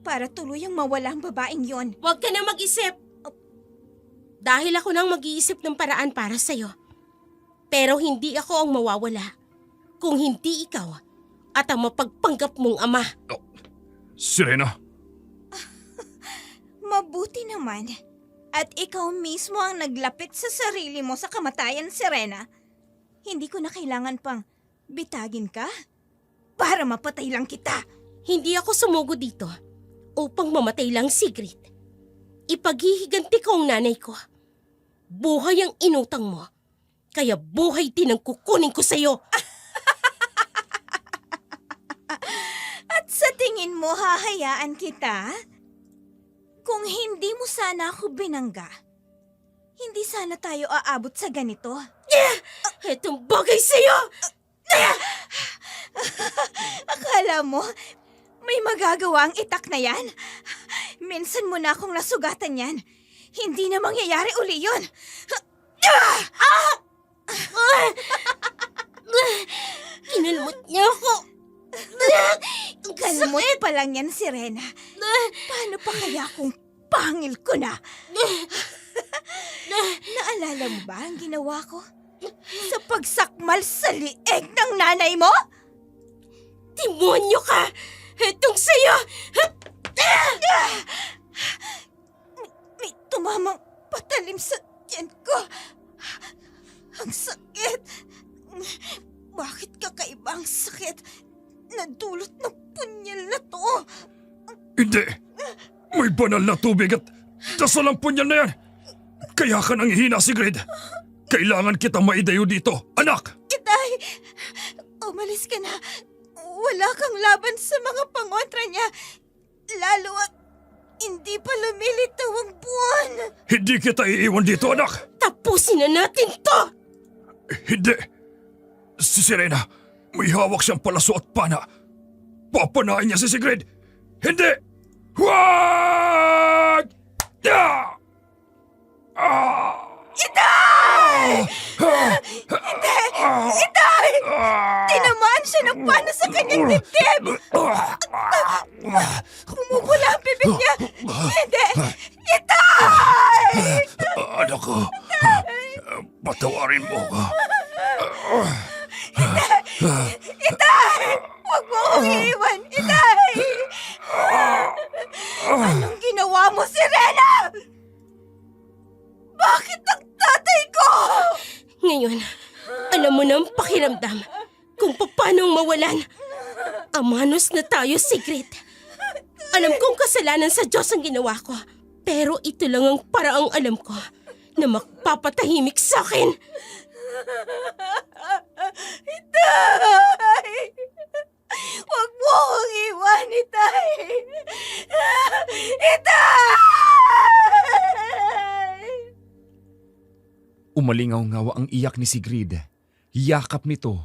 para tuluyang mawala ang babaeng yon. Huwag ka na mag-isip. Dahil ako nang mag-iisip ng paraan para sa'yo. Pero hindi ako ang mawawala kung hindi ikaw at ang mapagpanggap mong ama. Serena, Mabuti naman. At ikaw mismo ang naglapit sa sarili mo sa kamatayan, Serena. Hindi ko na kailangan pang bitagin ka para mapatay lang kita. Hindi ako sumugo dito upang mamatay lang, Sigrid. Ipaghihiganti ko ang nanay ko. Buhay ang inutang mo. Kaya buhay din ang kukunin ko sa'yo. At sa tingin mo, hahayaan kita? Kung hindi mo sana ako binangga, hindi sana tayo aabot sa ganito. Itong bagay sa'yo! Akala mo, may magagawa ang itak na yan? Minsan mo na akong nasugatan yan. Hindi na mangyayari uli yun. Kinalmot niya ako. Kalmot pa lang yan, Serena. Paano pa kaya kung pangil ko na? Naalala mo ba ang ginawa ko? Sa pagsakmal sa lieg ng nanay mo? Demonyo ka! Itong sa'yo! May tumamang patalim sa tiyan ko. Ang sakit. Bakit kakaiba ang sakit na dulot ng punyal na to? hindi. May banal na tubig at dasal ang punyal na yan. Kaya ka nang hina, Sigrid. Kailangan kitang maidayo dito, anak! Itay, umalis ka na. Wala kang laban sa mga pangontra niya. Lalo at hindi pa lumilitaw ang buwan. Hindi kita iiwan dito, anak! Tapusin na natin to! Hindi. Si Serena, may hawak siyang palaso at pana. Papanain niya si Sigrid. Hindi! Huwag! Ah! Ah! Itay! Itay! Tinamaan siya ng pano sa kanyang dibdib! Bumubula ang bibig niya! Hindi! Itay! Anak ko, patawarin mo ko. Itay! Huwag mo akong iiwan! Itay! Anong ginawa mo, Serena? Bakit ang tatay ko? Ngayon, alam mo na ang pakiramdam kung paano mawalan. Amanos na tayo, Sigrid. Alam kong kasalanan sa Diyos ang ginawa ko. Pero ito lang ang paraang alam ko na magpapatahimik sa akin. Itay! Huwag mo akong iwan, Itay! Itay! Umalingaw-ngaw ang iyak ni Sigrid. Yakap nito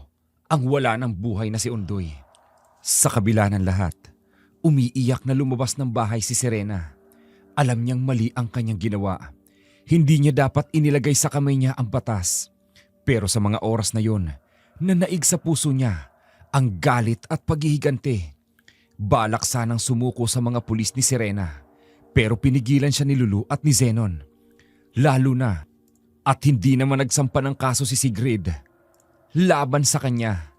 ang wala ng buhay na si Undoy. Sa kabila ng lahat, umiiyak na lumabas ng bahay si Serena. Alam niyang mali ang kanyang ginawa. Hindi niya dapat inilagay sa kamay niya ang batas. Pero sa mga oras na yon, nanaig sa puso niya ang galit at paghihigante. Balak sanang sumuko sa mga pulis ni Serena, pero pinigilan siya ni Lulu at ni Zenon. Lalo na at hindi naman nagsampa ng kaso si Sigrid laban sa kanya.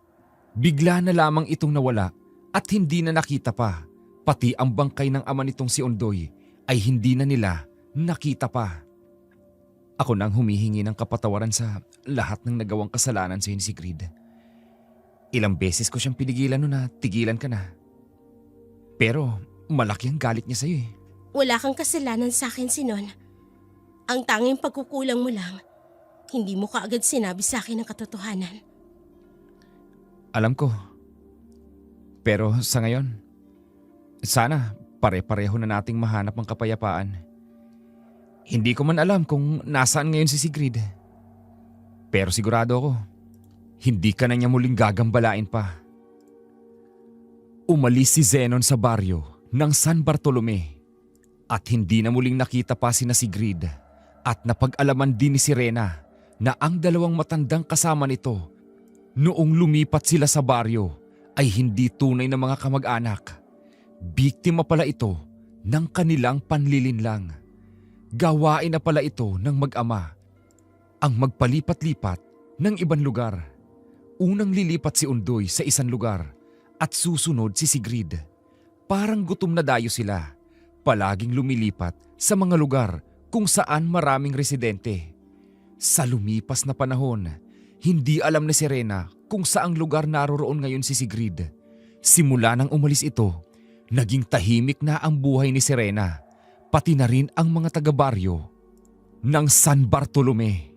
Bigla na lamang itong nawala at hindi na nakita pa. Pati ang bangkay ng ama nitong si Undoy ay hindi na nila nakita pa. Ako nang humihingi ng kapatawaran sa lahat ng nagawang kasalanan sa ni Sigrid. Ilang beses ko siyang pinigilan noon na tigilan ka na. Pero malaki ang galit niya sa'yo eh. Wala kang kasalanan sa akin, Sinon. Ang tanging pagkukulang mo lang, hindi mo kaagad sinabi sa akin ang katotohanan. Alam ko. Pero sa ngayon, sana pare-pareho na nating mahanap ang kapayapaan. Hindi ko man alam kung nasaan ngayon si Sigrid. Pero sigurado ako, hindi ka na niya muling gagambalain pa. Umalis si Zenon sa baryo ng San Bartolome at hindi na muling nakita pa sina Sigrid at napag-alaman din ni Serena na ang dalawang matandang kasama nito noong lumipat sila sa baryo ay hindi tunay na mga kamag-anak. Biktima pala ito ng kanilang panlilinlang. Gawain na pala ito ng mag-ama ang magpalipat-lipat ng ibang lugar. Unang lilipat si Undoy sa isang lugar at susunod si Sigrid. Parang gutom na dayo sila, palaging lumilipat sa mga lugar kung saan maraming residente. Sa lumipas na panahon, hindi alam ni Serena kung saang lugar naroroon ngayon si Sigrid. Simula nang umalis ito, naging tahimik na ang buhay ni Serena, pati na rin ang mga taga-baryo ng San Bartolome.